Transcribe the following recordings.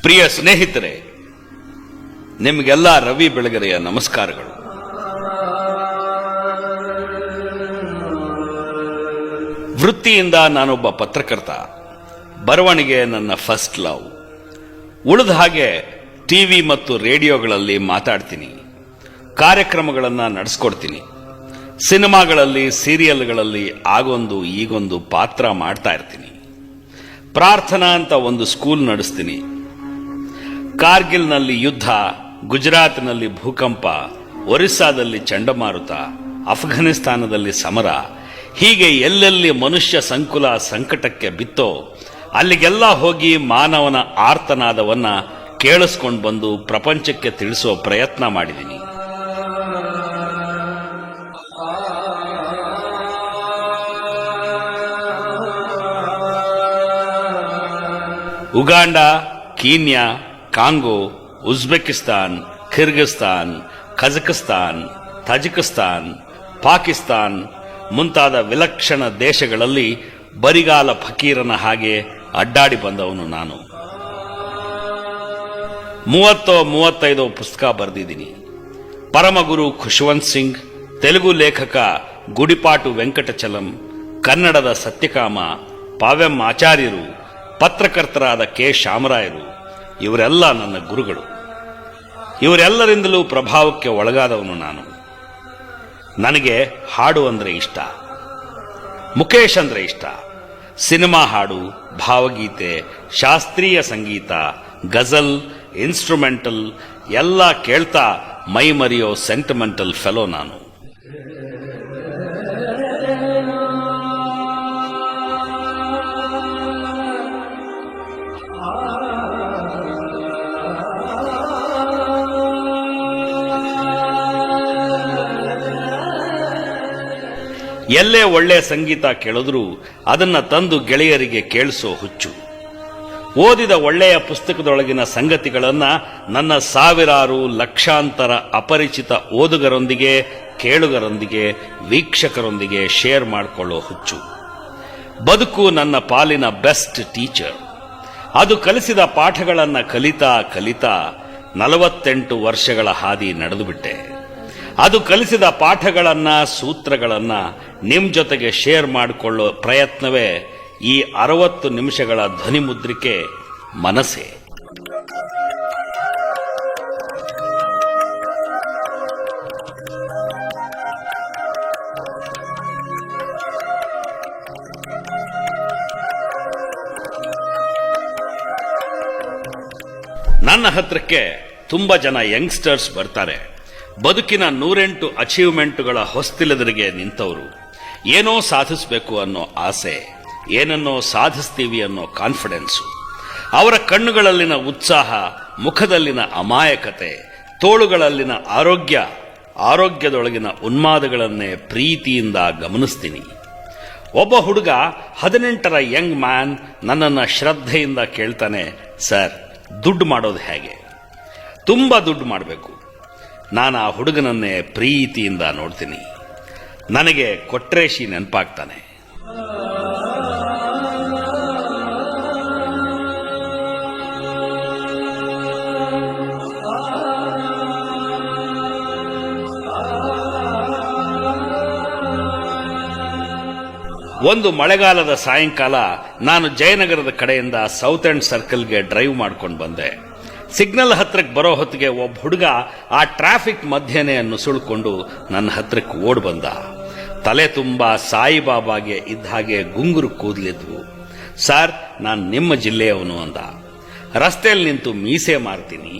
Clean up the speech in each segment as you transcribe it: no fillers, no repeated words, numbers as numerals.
ಪ್ರಿಯ ಸ್ನೇಹಿತರೆ, ನಿಮಗೆಲ್ಲ ರವಿ ಬೆಳಗೆರೆಯ ನಮಸ್ಕಾರಗಳು. ವೃತ್ತಿಯಿಂದ ನಾನೊಬ್ಬ ಪತ್ರಕರ್ತ. ಬರವಣಿಗೆ ನನ್ನ ಫಸ್ಟ್ ಲವ್. ಉಳಿದ ಹಾಗೆ ಟಿವಿ ಮತ್ತು ರೇಡಿಯೋಗಳಲ್ಲಿ ಮಾತಾಡ್ತೀನಿ, ಕಾರ್ಯಕ್ರಮಗಳನ್ನು ನಡೆಸ್ಕೊಡ್ತೀನಿ. ಸಿನಿಮಾಗಳಲ್ಲಿ, ಸೀರಿಯಲ್ಗಳಲ್ಲಿ ಆಗೊಂದು ಈಗೊಂದು ಪಾತ್ರ ಮಾಡ್ತಾ ಇರ್ತೀನಿ. ಪ್ರಾರ್ಥನಾ ಅಂತ ಒಂದು ಸ್ಕೂಲ್ ನಡೆಸ್ತೀನಿ. ಕಾರ್ಗಿಲ್ನಲ್ಲಿ ಯುದ್ಧ, ಗುಜರಾತ್ನಲ್ಲಿ ಭೂಕಂಪ, ಒರಿಸ್ಸಾದಲ್ಲಿ ಚಂಡಮಾರುತ, ಅಫ್ಘಾನಿಸ್ತಾನದಲ್ಲಿ ಸಮರ, ಹೀಗೆ ಎಲ್ಲೆಲ್ಲಿ ಮನುಷ್ಯ ಸಂಕುಲ ಸಂಕಟಕ್ಕೆ ಬಿತ್ತೋ ಅಲ್ಲಿಗೆಲ್ಲ ಹೋಗಿ ಮಾನವನ ಆರ್ತನಾದವನ್ನ ಕೇಳಿಸ್ಕೊಂಡು ಬಂದು ಪ್ರಪಂಚಕ್ಕೆ ತಿಳಿಸೋ ಪ್ರಯತ್ನ ಮಾಡಿದ್ದೀನಿ. Uganda, Kenya, Congo, ಉಜ್ಬೆಕಿಸ್ತಾನ್, Kyrgyzstan, Kazakhstan, Tajikistan, Pakistan ಮುಂತಾದ ವಿಲಕ್ಷಣ ದೇಶಗಳಲ್ಲಿ ಬರಿಗಾಲ ಫಕೀರನ ಹಾಗೆ ಅಡ್ಡಾಡಿ ಬಂದವನು ನಾನು. 30-35 ಪುಸ್ತಕ ಬರೆದಿದ್ದೀನಿ. ಪರಮಗುರು ಖುಷ್ವಂತ್ ಸಿಂಗ್, ತೆಲುಗು ಲೇಖಕ ಗುಡಿಪಾಟು ವೆಂಕಟಚಲಂ, ಕನ್ನಡದ ಸತ್ಯಕಾಮ, ಪಾವ್ಯಂ ಆಚಾರ್ಯರು, ಪತ್ರಕರ್ತರಾದ ಕೆ ಶಾಮರಾಯರು ಇವರೆಲ್ಲ ನನ್ನ ಗುರುಗಳು. ಇವರೆಲ್ಲರಿಂದಲೂ ಪ್ರಭಾವಕ್ಕೆ ಒಳಗಾದವನು ನಾನು. ನನಗೆ ಹಾಡು ಅಂದ್ರೆ ಇಷ್ಟ, ಮುಖೇಶ್ ಅಂದ್ರೆ ಇಷ್ಟ. ಸಿನಿಮಾ ಹಾಡು, ಭಾವಗೀತೆ, ಶಾಸ್ತ್ರೀಯ ಸಂಗೀತ, ಗಜಲ್, ಇನ್ಸ್ಟ್ರುಮೆಂಟಲ್ ಎಲ್ಲ ಕೇಳ್ತಾ ಮೈ ಮರೆಯೋ ಸೆಂಟಿಮೆಂಟಲ್ ಫೆಲೋ ನಾನು. ಎಲ್ಲೇ ಒಳ್ಳೆ ಸಂಗೀತ ಕೇಳಿದ್ರೂ ಅದನ್ನ ತಂದು ಗೆಳೆಯರಿಗೆ ಕೇಳಿಸೋ ಹುಚ್ಚು. ಓದಿದ ಒಳ್ಳೆಯ ಪುಸ್ತಕದೊಳಗಿನ ಸಂಗತಿಗಳನ್ನ ನನ್ನ ಸಾವಿರಾರು ಲಕ್ಷಾಂತರ ಅಪರಿಚಿತ ಓದುಗರೊಂದಿಗೆ, ಕೇಳುಗರೊಂದಿಗೆ, ವೀಕ್ಷಕರೊಂದಿಗೆ ಶೇರ್ ಮಾಡಿಕೊಳ್ಳೋ ಹುಚ್ಚು. ಬದುಕು ನನ್ನ ಪಾಲಿನ ಬೆಸ್ಟ್ ಟೀಚರ್. ಅದು ಕಲಿಸಿದ ಪಾಠಗಳನ್ನ ಕಲಿತಾ ಕಲಿತಾ 48 ವರ್ಷಗಳ ಹಾದಿ ನಡೆದುಬಿಟ್ಟೆ. ಅದು ಕಲಿಸಿದ ಪಾಠಗಳನ್ನ, ಸೂತ್ರಗಳನ್ನ ನಿಮ್ ಜೊತೆಗೆ ಶೇರ್ ಮಾಡಿಕೊಳ್ಳೋ ಪ್ರಯತ್ನವೇ ಈ 60 ನಿಮಿಷಗಳ ಧ್ವನಿ ಮುದ್ರಿಕೆ ಮನಸ್ಸೇ. ನನ್ನ ಹತ್ರಕ್ಕೆ ತುಂಬಾ ಜನ ಯಂಗ್ಸ್ಟರ್ಸ್ ಬರ್ತಾರೆ. ಬದುಕಿನ 108 ಅಚೀವ್ಮೆಂಟ್ಗಳ ಹೊಸ್ತಿಲದರಿಗೆ ನಿಂತವರು. ಏನೋ ಸಾಧಿಸಬೇಕು ಅನ್ನೋ ಆಸೆ, ಏನನ್ನೋ ಸಾಧಿಸ್ತೀವಿ ಅನ್ನೋ ಕಾನ್ಫಿಡೆನ್ಸು. ಅವರ ಕಣ್ಣುಗಳಲ್ಲಿನ ಉತ್ಸಾಹ, ಮುಖದಲ್ಲಿನ ಅಮಾಯಕತೆ, ತೋಳುಗಳಲ್ಲಿನ ಆರೋಗ್ಯದೊಳಗಿನ ಉನ್ಮಾದಗಳನ್ನೇ ಪ್ರೀತಿಯಿಂದ ಗಮನಿಸ್ತೀನಿ. ಒಬ್ಬ ಹುಡುಗ 18ರ ಯಂಗ್ ಮ್ಯಾನ್ ನನ್ನನ್ನು ಶ್ರದ್ಧೆಯಿಂದ ಕೇಳ್ತಾನೆ, ಸರ್, ದುಡ್ಡು ಮಾಡೋದು ಹೇಗೆ? ತುಂಬಾ ದುಡ್ಡು ಮಾಡಬೇಕು. ನಾನು ಆ ಹುಡುಗನನ್ನೇ ಪ್ರೀತಿಯಿಂದ ನೋಡ್ತೀನಿ. ನನಗೆ ಕೊಟ್ರೇಶಿ ನೆನಪಾಗ್ತಾನೆ. ಒಂದು ಮಳೆಗಾಲದ ಸಾಯಂಕಾಲ ನಾನು ಜಯನಗರದ ಕಡೆಯಿಂದ ಸೌತ್ ಎಂಡ್ ಸರ್ಕಲ್ಗೆ ಡ್ರೈವ್ ಮಾಡ್ಕೊಂಡು ಬಂದೆ. ಸಿಗ್ನಲ್ ಹತ್ರಕ್ಕೆ ಬರೋ ಹೊತ್ತಿಗೆ ಒಬ್ಬ ಹುಡುಗ ಆ ಟ್ರಾಫಿಕ್ ಮಧ್ಯೆನೇ ನುಸುಳ್ಕೊಂಡು ನನ್ನ ಹತ್ರಕ್ಕೆ ಓಡ್ ಬಂದ. ತಲೆ ತುಂಬಾ ಸಾಯಿಬಾಬಾಗೆ ಇದ್ದ ಹಾಗೆ ಗುಂಗುರು ಕೂದಲಿದ್ವು. ಸರ್, ನಾನು ನಿಮ್ಮ ಜಿಲ್ಲೆಯವನು ಅಂದ. ರಸ್ತೆಯಲ್ಲಿ ನಿಂತು ಮೀಸೆ ಮಾರ್ತೀನಿ,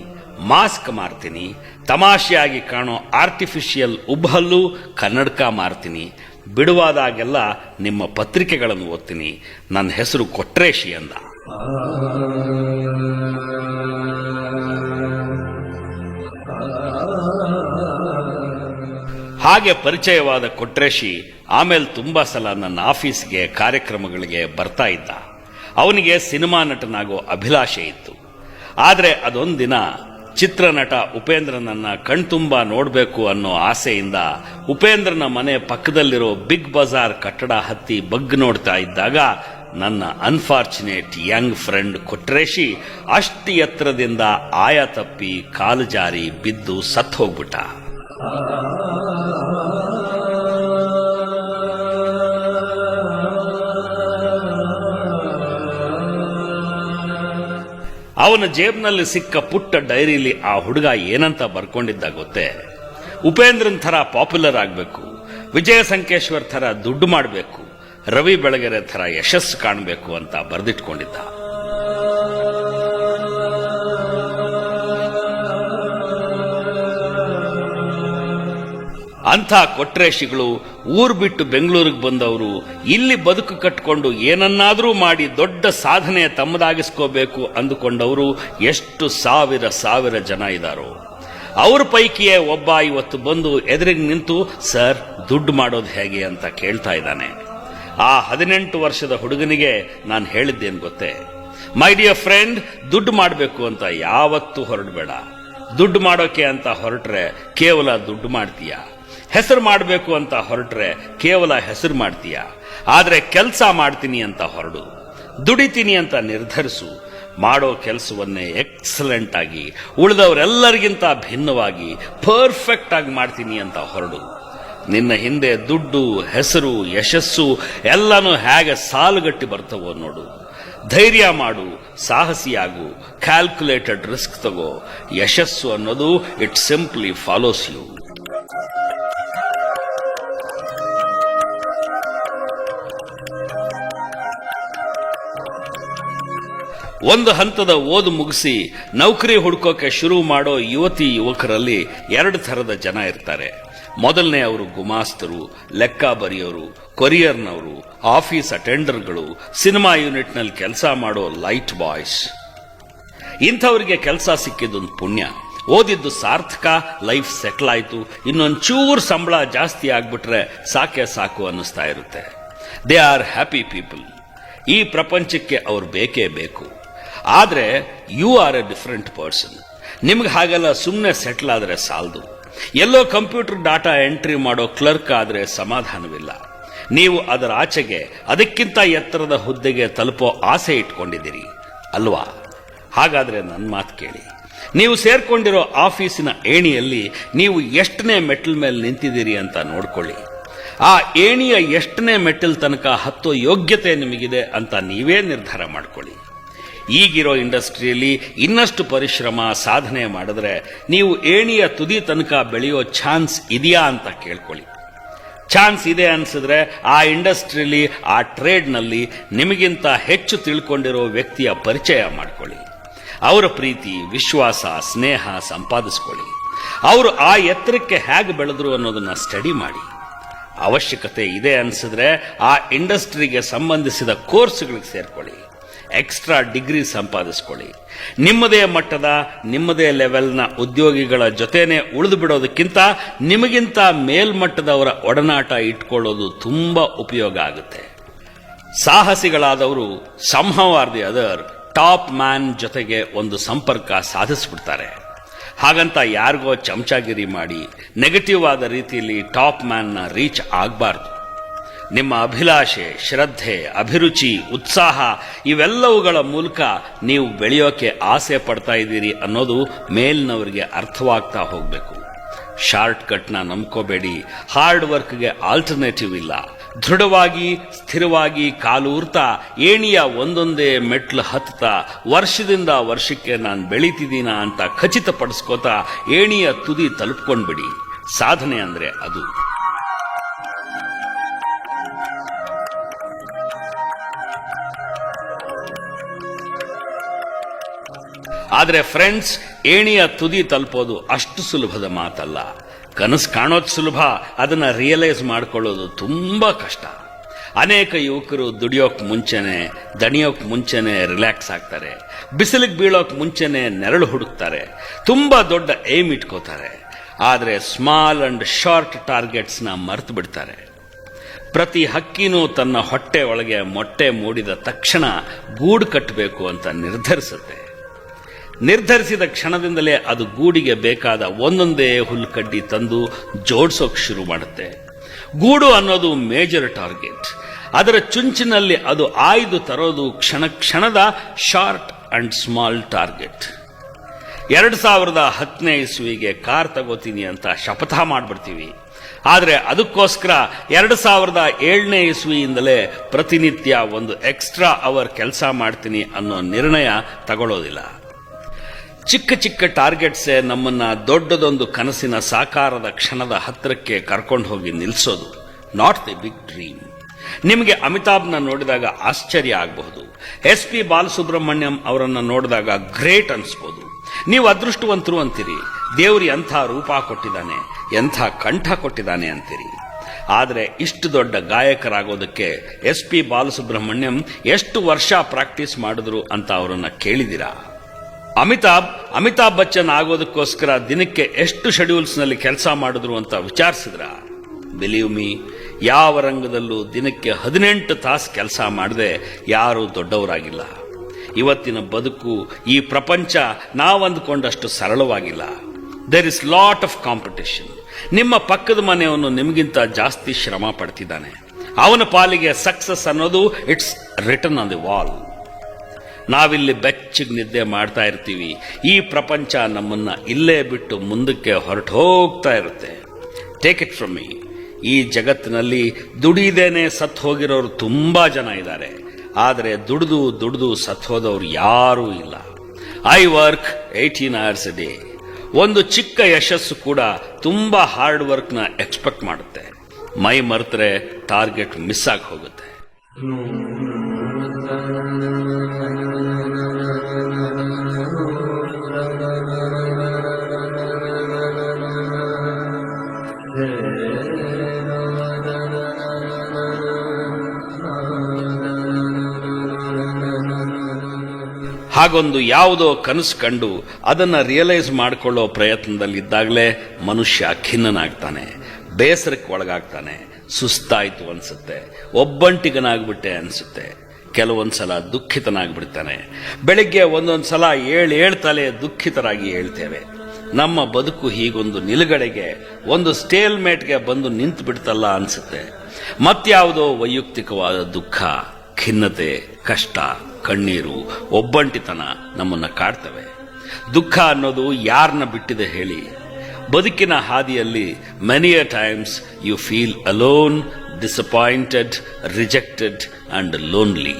ಮಾಸ್ಕ್ ಮಾರ್ತೀನಿ, ತಮಾಷೆಯಾಗಿ ಕಾಣೋ ಆರ್ಟಿಫಿಷಿಯಲ್ ಉಬ್ಬಲ್ಲು, ಕನ್ನಡಕ ಮಾರ್ತೀನಿ. ಬಿಡುವಾದಾಗೆಲ್ಲ ನಿಮ್ಮ ಪತ್ರಿಕೆಗಳನ್ನು ಓದ್ತೀನಿ. ನನ್ನ ಹೆಸರು ಕೊಟ್ರೇಶಿ ಅಂದ. ಹಾಗೆ ಪರಿಚಯವಾದ ಕೊಟ್ರೇಶಿ ಆಮೇಲೆ ತುಂಬಾ ಸಲ ನನ್ನ ಆಫೀಸ್ಗೆ, ಕಾರ್ಯಕ್ರಮಗಳಿಗೆ ಬರ್ತಾ ಇದ್ದ. ಅವನಿಗೆ ಸಿನಿಮಾ ನಟನಾಗೋ ಅಭಿಲಾಷೆ ಇತ್ತು. ಆದರೆ ಅದೊಂದಿನ ಚಿತ್ರನಟ ಉಪೇಂದ್ರನನ್ನ ಕಣ್ತುಂಬ ನೋಡಬೇಕು ಅನ್ನೋ ಆಸೆಯಿಂದ ಉಪೇಂದ್ರನ ಮನೆ ಪಕ್ಕದಲ್ಲಿರೋ ಬಿಗ್ ಬಜಾರ್ ಕಟ್ಟಡ ಹತ್ತಿ ಬಗ್ ನೋಡ್ತಾ ಇದ್ದಾಗ ನನ್ನ ಅನ್ಫಾರ್ಚುನೇಟ್ ಯಂಗ್ ಫ್ರೆಂಡ್ ಕೊಟ್ರೇಶಿ ಅಷ್ಟು ಎತ್ತರದಿಂದ ಆಯ ತಪ್ಪಿ ಕಾಲು ಜಾರಿ ಬಿದ್ದು ಸತ್ತು ಹೋಗ್ಬಿಟ್ಟ. ಅವನ ಜೇಬ್ನಲ್ಲಿ ಸಿಕ್ಕ ಪುಟ್ಟ ಡೈರಿಲಿ ಆ ಹುಡುಗ ಏನಂತ ಬರ್ಕೊಂಡಿದ್ದ ಗೊತ್ತೇ? ಉಪೇಂದ್ರನ್ ಥರ ಪಾಪ್ಯುಲರ್ ಆಗಬೇಕು, ವಿಜಯ ಸಂಕೇಶ್ವರ್ ಥರ ದುಡ್ಡು ಮಾಡಬೇಕು, ರವಿ ಬೆಳಗೆರೆ ಥರ ಯಶಸ್ಸು ಕಾಣಬೇಕು ಅಂತ ಬರೆದಿಟ್ಕೊಂಡಿದ್ದ. ಅಂಥ ಕೊಟ್ರೇಶಿಗಳು ಊರು ಬಿಟ್ಟು ಬೆಂಗಳೂರಿಗೆ ಬಂದವರು, ಇಲ್ಲಿ ಬದುಕು ಕಟ್ಟಿಕೊಂಡು ಏನನ್ನಾದರೂ ಮಾಡಿ ದೊಡ್ಡ ಸಾಧನೆ ತಮ್ಮದಾಗಿಸ್ಕೋಬೇಕು ಅಂದುಕೊಂಡವರು ಎಷ್ಟು ಸಾವಿರ ಸಾವಿರ ಜನ ಇದ್ದಾರೋ. ಅವ್ರ ಪೈಕಿಯೇ ಒಬ್ಬ ಇವತ್ತು ಬಂದು ಎದುರಿಗೆ ನಿಂತು ಸರ್ ದುಡ್ಡು ಮಾಡೋದು ಹೇಗೆ ಅಂತ ಕೇಳ್ತಾ ಇದ್ದಾನೆ. ಆ 18 ವರ್ಷದ ಹುಡುಗನಿಗೆ ನಾನು ಹೇಳಿದ್ದೇನು ಗೊತ್ತೇ? ಮೈ ಡಿಯರ್ ಫ್ರೆಂಡ್, ದುಡ್ಡು ಮಾಡಬೇಕು ಅಂತ ಯಾವತ್ತೂ ಹೊರಡಬೇಡ. ದುಡ್ಡು ಮಾಡೋಕೆ ಅಂತ ಹೊರಟ್ರೆ ಕೇವಲ ದುಡ್ಡು ಮಾಡ್ತೀಯ. ಹೆಸರು ಮಾಡಬೇಕು ಅಂತ ಹೊರಟ್ರೆ ಕೇವಲ ಹೆಸರು ಮಾಡ್ತೀಯ. ಆದ್ರೆ ಕೆಲಸ ಮಾಡ್ತೀನಿ ಅಂತ ಹೊರಡು, ದುಡಿತೀನಿ ಅಂತ ನಿರ್ಧರಿಸು. ಮಾಡೋ ಕೆಲಸವನ್ನೇ ಎಕ್ಸಲೆಂಟ್ ಆಗಿ, ಉಳಿದವರೆಲ್ಲರಿಗಿಂತ ಭಿನ್ನವಾಗಿ ಪರ್ಫೆಕ್ಟ್ ಆಗಿ ಮಾಡ್ತೀನಿ ಅಂತ ಹೊರಡು. ನಿನ್ನ ಹಿಂದೆ ದುಡ್ಡು, ಹೆಸರು, ಯಶಸ್ಸು ಎಲ್ಲನೂ ಹೇಗೆ ಸಾಲುಗಟ್ಟಿ ಬರ್ತವೋ ನೋಡು. ಧೈರ್ಯ ಮಾಡು, ಸಾಹಸಿಯಾಗು, ಕ್ಯಾಲ್ಕುಲೇಟೆಡ್ ರಿಸ್ಕ್ ತಗೋ. ಯಶಸ್ಸು ಅನ್ನೋದು ಇಟ್ ಸಿಂಪ್ಲಿ ಫಾಲೋಸ್ ಯು. ಒಂದು ಹಂತದ ಓದು ಮುಗಿಸಿ ನೌಕರಿ ಹುಡುಕೋಕೆ ಶುರು ಮಾಡೋ ಯುವತಿ ಯುವಕರಲ್ಲಿ 2 ಥರದ ಜನ ಇರ್ತಾರೆ. ಮೊದಲನೇ ಅವರು ಗುಮಾಸ್ತರು, ಲೆಕ್ಕ ಬರೆಯೋರು, ಕೊರಿಯರ್ನವರು, ಆಫೀಸ್ ಅಟೆಂಡರ್ಗಳು, ಸಿನಿಮಾ ಯೂನಿಟ್ನಲ್ಲಿ ಕೆಲಸ ಮಾಡೋ ಲೈಟ್ ಬಾಯ್ಸ್. ಇಂಥವರಿಗೆ ಕೆಲಸ ಸಿಕ್ಕಿದ್ದೊಂದು ಪುಣ್ಯ. ಓದಿದ್ದು ಸಾರ್ಥಕ, ಲೈಫ್ ಸೆಟ್ಲ್ ಆಯ್ತು, ಇನ್ನೊಂಚೂರು ಸಂಬಳ ಜಾಸ್ತಿ ಆಗ್ಬಿಟ್ರೆ ಸಾಕೆ ಸಾಕು ಅನ್ನಿಸ್ತಾ ಇರುತ್ತೆ. They are happy people. ಈ ಪ್ರಪಂಚಕ್ಕೆ ಅವ್ರು ಬೇಕೇ ಬೇಕು. ಆದ್ರೆ you are a different person. ನಿಮ್ಗೆ ಹಾಗೆಲ್ಲ ಸುಮ್ಮನೆ ಸೆಟ್ಲ್ ಆದ್ರೆ ಸಾಲದು. ಎಲ್ಲೋ ಕಂಪ್ಯೂಟರ್ ಡಾಟಾ ಎಂಟ್ರಿ ಮಾಡೋ ಕ್ಲರ್ಕ್ ಆದ್ರೆ ಸಮಾಧಾನವಿಲ್ಲ. ನೀವು ಅದರ ಆಚೆಗೆ ಅದಕ್ಕಿಂತ ಎತ್ತರದ ಹುದ್ದೆಗೆ ತಲುಪೋ ಆಸೆ ಇಟ್ಕೊಂಡಿದ್ದೀರಿ ಅಲ್ವಾ? ಹಾಗಾದ್ರೆ ನನ್ನ ಮಾತು ಕೇಳಿ. ನೀವು ಸೇರ್ಕೊಂಡಿರೋ ಆಫೀಸಿನ ಏಣಿಯಲ್ಲಿ ನೀವು ಎಷ್ಟನೇ ಮೆಟ್ಟಲ್ ಮೇಲೆ ನಿಂತಿದ್ದೀರಿ ಅಂತ ನೋಡ್ಕೊಳ್ಳಿ. ಆ ಏಣಿಯ ಎಷ್ಟನೇ ಮೆಟ್ಟಲ್ ತನಕ ಹತ್ತೋ ಯೋಗ್ಯತೆ ನಿಮಗಿದೆ ಅಂತ ನೀವೇ ನಿರ್ಧಾರ ಮಾಡ್ಕೊಳ್ಳಿ. ಈಗಿರೋ ಇಂಡಸ್ಟ್ರಿಯಲ್ಲಿ ಇನ್ನಷ್ಟು ಪರಿಶ್ರಮ, ಸಾಧನೆ ಮಾಡಿದ್ರೆ ನೀವು ಏಣಿಯ ತುದಿ ತನಕ ಬೆಳೆಯೋ ಚಾನ್ಸ್ ಇದೆಯಾ ಅಂತ ಕೇಳ್ಕೊಳ್ಳಿ. ಚಾನ್ಸ್ ಇದೆ ಅನ್ಸಿದ್ರೆ ಆ ಇಂಡಸ್ಟ್ರಿಯಲ್ಲಿ, ಆ ಟ್ರೇಡ್ನಲ್ಲಿ ನಿಮಗಿಂತ ಹೆಚ್ಚು ತಿಳ್ಕೊಂಡಿರೋ ವ್ಯಕ್ತಿಯ ಪರಿಚಯ ಮಾಡ್ಕೊಳ್ಳಿ. ಅವರ ಪ್ರೀತಿ, ವಿಶ್ವಾಸ, ಸ್ನೇಹ ಸಂಪಾದಿಸ್ಕೊಳ್ಳಿ. ಅವರು ಆ ಎತ್ತರಕ್ಕೆ ಹೇಗೆ ಬೆಳೆದ್ರು ಅನ್ನೋದನ್ನ ಸ್ಟಡಿ ಮಾಡಿ. ಅವಶ್ಯಕತೆ ಇದೆ ಅನ್ಸಿದ್ರೆ ಆ ಇಂಡಸ್ಟ್ರಿಗೆ ಸಂಬಂಧಿಸಿದ ಕೋರ್ಸ್ಗಳಿಗೆ ಸೇರ್ಕೊಳ್ಳಿ. Extra degree ಸಂಪಾದಿಸ್ಕೊಳ್ಳಿ. ನಿಮ್ಮದೇ ಮಟ್ಟದ, ನಿಮ್ಮದೇ ಲೆವೆಲ್ನ ಉದ್ಯೋಗಿಗಳ ಜೊತೆನೆ ಉಳಿದು ಬಿಡೋದಕ್ಕಿಂತ ನಿಮಗಿಂತ ಮೇಲ್ಮಟ್ಟದವರ ಒಡನಾಟ ಇಟ್ಕೊಳ್ಳೋದು ತುಂಬಾ ಉಪಯೋಗ ಆಗುತ್ತೆ. ಸಾಹಸಿಗಳಾದವರು somehow or the other top man ಜೊತೆಗೆ ಒಂದು ಸಂಪರ್ಕ ಸಾಧಿಸ್ಬಿಡ್ತಾರೆ. ಹಾಗಂತ ಯಾರಿಗೋ ಚಮಚಾಗಿರಿ ಮಾಡಿ ನೆಗೆಟಿವ್ ಆದ ರೀತಿಯಲ್ಲಿ ಟಾಪ್ ಮ್ಯಾನ್ನ ರೀಚ್ ಆಗಬಾರ್ದು. ನಿಮ್ಮ ಅಭಿಲಾಷೆ, ಶ್ರದ್ಧೆ, ಅಭಿರುಚಿ, ಉತ್ಸಾಹ ಇವೆಲ್ಲವುಗಳ ಮೂಲಕ ನೀವು ಬೆಳೆಯೋಕೆ ಆಸೆ ಪಡ್ತಾ ಇದ್ದೀರಿ ಅನ್ನೋದು ಮೇಲ್ನವರಿಗೆ ಅರ್ಥವಾಗ್ತಾ ಹೋಗಬೇಕು. ಶಾರ್ಟ್ ಕಟ್ನ ನಂಬ್ಕೋಬೇಡಿ. ಹಾರ್ಡ್ ವರ್ಕ್ಗೆ ಆಲ್ಟರ್ನೇಟಿವ್ ಇಲ್ಲ. ದೃಢವಾಗಿ, ಸ್ಥಿರವಾಗಿ ಕಾಲೂರ್ತಾ ಏಣಿಯ ಒಂದೊಂದೇ ಮೆಟ್ಲು ಹತ್ತಾ ವರ್ಷದಿಂದ ವರ್ಷಕ್ಕೆ ನಾನು ಬೆಳೀತಿದ್ದೀನ ಅಂತ ಖಚಿತಪಡಿಸ್ಕೋತಾ ಏಣಿಯ ತುದಿ ತಲುಪ್ಕೊಂಡ್ಬಿಡಿ. ಸಾಧನೆ ಅಂದ್ರೆ ಅದು. ಆದ್ರೆ ಫ್ರೆಂಡ್ಸ್, ಏಣಿಯ ತುದಿ ತಲುಪೋದು ಅಷ್ಟು ಸುಲಭದ ಮಾತಲ್ಲ. ಕನಸು ಕಾಣೋದು ಸುಲಭ, ಅದನ್ನ ರಿಯಲೈಸ್ ಮಾಡ್ಕೊಳ್ಳೋದು ತುಂಬಾ ಕಷ್ಟ. ಅನೇಕ ಯುವಕರು ದುಡಿಯೋಕ್ ಮುಂಚೆನೆ, ದಣಿಯೋಕ್ ಮುಂಚೆನೆ ರಿಲ್ಯಾಕ್ಸ್ ಆಗ್ತಾರೆ. ಬಿಸಿಲಿಗೆ ಬೀಳೋಕ್ ಮುಂಚೆನೆ ನೆರಳು ಹುಡುಕ್ತಾರೆ. ತುಂಬಾ ದೊಡ್ಡ ಏಮ್ ಇಟ್ಕೋತಾರೆ. ಆದ್ರೆ ಸ್ಮಾಲ್ ಅಂಡ್ ಶಾರ್ಟ್ ಟಾರ್ಗೆಟ್ಸ್ನ ಮರ್ತು ಬಿಡ್ತಾರೆ. ಪ್ರತಿ ಹಕ್ಕಿನೂ ತನ್ನ ಹೊಟ್ಟೆ ಒಳಗೆ ಮೊಟ್ಟೆ ಮೂಡಿದ ತಕ್ಷಣ ಗೂಡು ಕಟ್ಟಬೇಕು ಅಂತ ನಿರ್ಧರಿಸುತ್ತೆ. ನಿರ್ಧರಿಸಿದ ಕ್ಷಣದಿಂದಲೇ ಅದು ಗೂಡಿಗೆ ಬೇಕಾದ ಒಂದೊಂದೇ ಹುಲ್ಲುಕಡ್ಡಿ ತಂದು ಜೋಡಿಸೋಕೆ ಶುರು ಮಾಡುತ್ತೆ. ಗೂಡು ಅನ್ನೋದು ಮೇಜರ್ ಟಾರ್ಗೆಟ್. ಅದರ ಚುಂಚಿನಲ್ಲಿ ಅದು ಆಯ್ದು ತರೋದು ಕ್ಷಣ ಕ್ಷಣದ ಶಾರ್ಟ್ ಅಂಡ್ ಸ್ಮಾಲ್ ಟಾರ್ಗೆಟ್. 2010ನೇ ಇಸ್ವಿಗೆ ಕಾರ್ ತಗೋತೀನಿ ಅಂತ ಶಪಥ ಮಾಡ್ಬಿಡ್ತೀವಿ. ಆದರೆ ಅದಕ್ಕೋಸ್ಕರ 2007ನೇ ಇಸ್ವಿಯಿಂದಲೇ ಪ್ರತಿನಿತ್ಯ ಒಂದು ಎಕ್ಸ್ಟ್ರಾ ಅವರ್ ಕೆಲಸ ಮಾಡ್ತೀನಿ ಅನ್ನೋ ನಿರ್ಣಯ ತಗೊಳ್ಳೋದಿಲ್ಲ. ಚಿಕ್ಕ ಚಿಕ್ಕ ಟಾರ್ಗೆಟ್ಸೇ ನಮ್ಮನ್ನ ದೊಡ್ಡದೊಂದು ಕನಸಿನ ಸಾಕಾರದ ಕ್ಷಣದ ಹತ್ತಿರಕ್ಕೆ ಕರ್ಕೊಂಡು ಹೋಗಿ ನಿಲ್ಲಿಸೋದು. Not the big dream. ನಿಮಗೆ ಅಮಿತಾಬ್ನ ನೋಡಿದಾಗ ಆಶ್ಚರ್ಯ ಆಗಬಹುದು. SP ಬಾಲಸುಬ್ರಹ್ಮಣ್ಯಂ ಅವರನ್ನು ನೋಡಿದಾಗ ಗ್ರೇಟ್ ಅನ್ಸ್ಬೋದು. ನೀವು ಅದೃಷ್ಟವಂತರು ಅಂತೀರಿ. ದೇವ್ರಿ ಎಂಥ ರೂಪ ಕೊಟ್ಟಿದ್ದಾನೆ, ಎಂಥ ಕಂಠ ಕೊಟ್ಟಿದ್ದಾನೆ ಅಂತೀರಿ. ಆದರೆ ಇಷ್ಟು ದೊಡ್ಡ ಗಾಯಕರಾಗೋದಕ್ಕೆ SP ಬಾಲಸುಬ್ರಹ್ಮಣ್ಯಂ ಎಷ್ಟು ವರ್ಷ ಪ್ರಾಕ್ಟೀಸ್ ಮಾಡಿದ್ರು ಅಂತ ಅವರನ್ನ ಕೇಳಿದಿರಾ? ಅಮಿತಾಬ್ ಬಚ್ಚನ್ ಆಗೋದಕ್ಕೋಸ್ಕರ ದಿನಕ್ಕೆ ಎಷ್ಟು ಶೆಡ್ಯೂಲ್ಸ್ನಲ್ಲಿ ಕೆಲಸ ಮಾಡಿದ್ರು ಅಂತ ವಿಚಾರಿಸಿದ್ರ? ಬಿಲೀವ್ ಮೀ, ಯಾವ ರಂಗದಲ್ಲೂ ದಿನಕ್ಕೆ 18 ತಾಸು ಕೆಲಸ ಮಾಡದೆ ಯಾರೂ ದೊಡ್ಡವರಾಗಿಲ್ಲ. ಇವತ್ತಿನ ಬದುಕು, ಈ ಪ್ರಪಂಚ ನಾವಂದುಕೊಂಡಷ್ಟು ಸರಳವಾಗಿಲ್ಲ. There is lot of competition. ನಿಮ್ಮ ಪಕ್ಕದ ಮನೆಯವನು ನಿಮಗಿಂತ ಜಾಸ್ತಿ ಶ್ರಮ ಪಡ್ತಿದ್ದಾನೆ. ಅವನ ಪಾಲಿಗೆ ಸಕ್ಸಸ್ ಅನ್ನೋದು it's written on the wall. ನಾವಿಲ್ಲಿ ಬೆಚ್ಚಗೆ ನಿದ್ದೆ ಮಾಡ್ತಾ ಇರ್ತೀವಿ. ಈ ಪ್ರಪಂಚ ನಮ್ಮನ್ನ ಇಲ್ಲೇ ಬಿಟ್ಟು ಮುಂದಕ್ಕೆ ಹೊರಟು ಹೋಗ್ತಾ ಇರುತ್ತೆ. ಟೇಕ್ ಇಟ್ ಫ್ರಮ್ ಮೀ, ಈ ಜಗತ್ತಿನಲ್ಲಿ ದುಡಿದೇನೆ ಸತ್ತು ಹೋಗಿರೋರು ತುಂಬಾ ಜನ ಇದ್ದಾರೆ. ಆದರೆ ದುಡಿದು ಸತ್ತು ಹೋದವರು ಯಾರೂ ಇಲ್ಲ. I work 18 hours a day. ಒಂದು ಚಿಕ್ಕ ಯಶಸ್ಸು ಕೂಡ ತುಂಬಾ ಹಾರ್ಡ್ ವರ್ಕ್ನ ಎಕ್ಸ್ಪೆಕ್ಟ್ ಮಾಡುತ್ತೆ. ಮೈ ಮರೆತರೆ ಟಾರ್ಗೆಟ್ ಮಿಸ್ ಆಗಿ ಹೋಗುತ್ತೆ. ಹಾಗೊಂದು ಯಾವುದೋ ಕನಸು ಕಂಡು ಅದನ್ನ ರಿಯಲೈಸ್ ಮಾಡಿಕೊಳ್ಳೋ ಪ್ರಯತ್ನದಲ್ಲಿದ್ದಾಗಲೇ ಮನುಷ್ಯ ಖಿನ್ನನಾಗ್ತಾನೆ, ಬೇಸರಕ್ಕೆ ಒಳಗಾಗ್ತಾನೆ, ಸುಸ್ತಾಯ್ತು ಅನ್ಸುತ್ತೆ, ಒಬ್ಬಂಟಿಗನಾಗ್ಬಿಟ್ಟೆ ಅನ್ಸುತ್ತೆ, ಕೆಲವೊಂದ್ಸಲ ದುಃಖಿತನಾಗ್ಬಿಡ್ತಾನೆ. ಬೆಳಿಗ್ಗೆ ಒಂದೊಂದ್ಸಲ ಏಳ್ತಲೆ ದುಃಖಿತರಾಗಿ ಹೇಳ್ತೇವೆ. ನಮ್ಮ ಬದುಕು ಹೀಗೊಂದು ನಿಲುಗಡೆಗೆ, ಒಂದು ಸ್ಟೇಲ್ ಮೇಟ್ಗೆ ಬಂದು ನಿಂತು ಬಿಡ್ತಲ್ಲ ಅನ್ಸುತ್ತೆ. ಮತ್ಯಾವುದೋ ವೈಯಕ್ತಿಕವಾದ ದುಃಖ, ಖಿನ್ನತೆ, ಕಷ್ಟ, ಕಣ್ಣೀರು, ಒಬ್ಬಂಟಿತನ ನಮ್ಮನ್ನ ಕಾಡ್ತವೆ. ದುಃಖ ಅನ್ನೋದು ಯಾರನ್ನ ಬಿಟ್ಟಿದೆ ಹೇಳಿ? ಬದುಕಿನ ಹಾದಿಯಲ್ಲಿ many a times you feel alone, disappointed, rejected and lonely.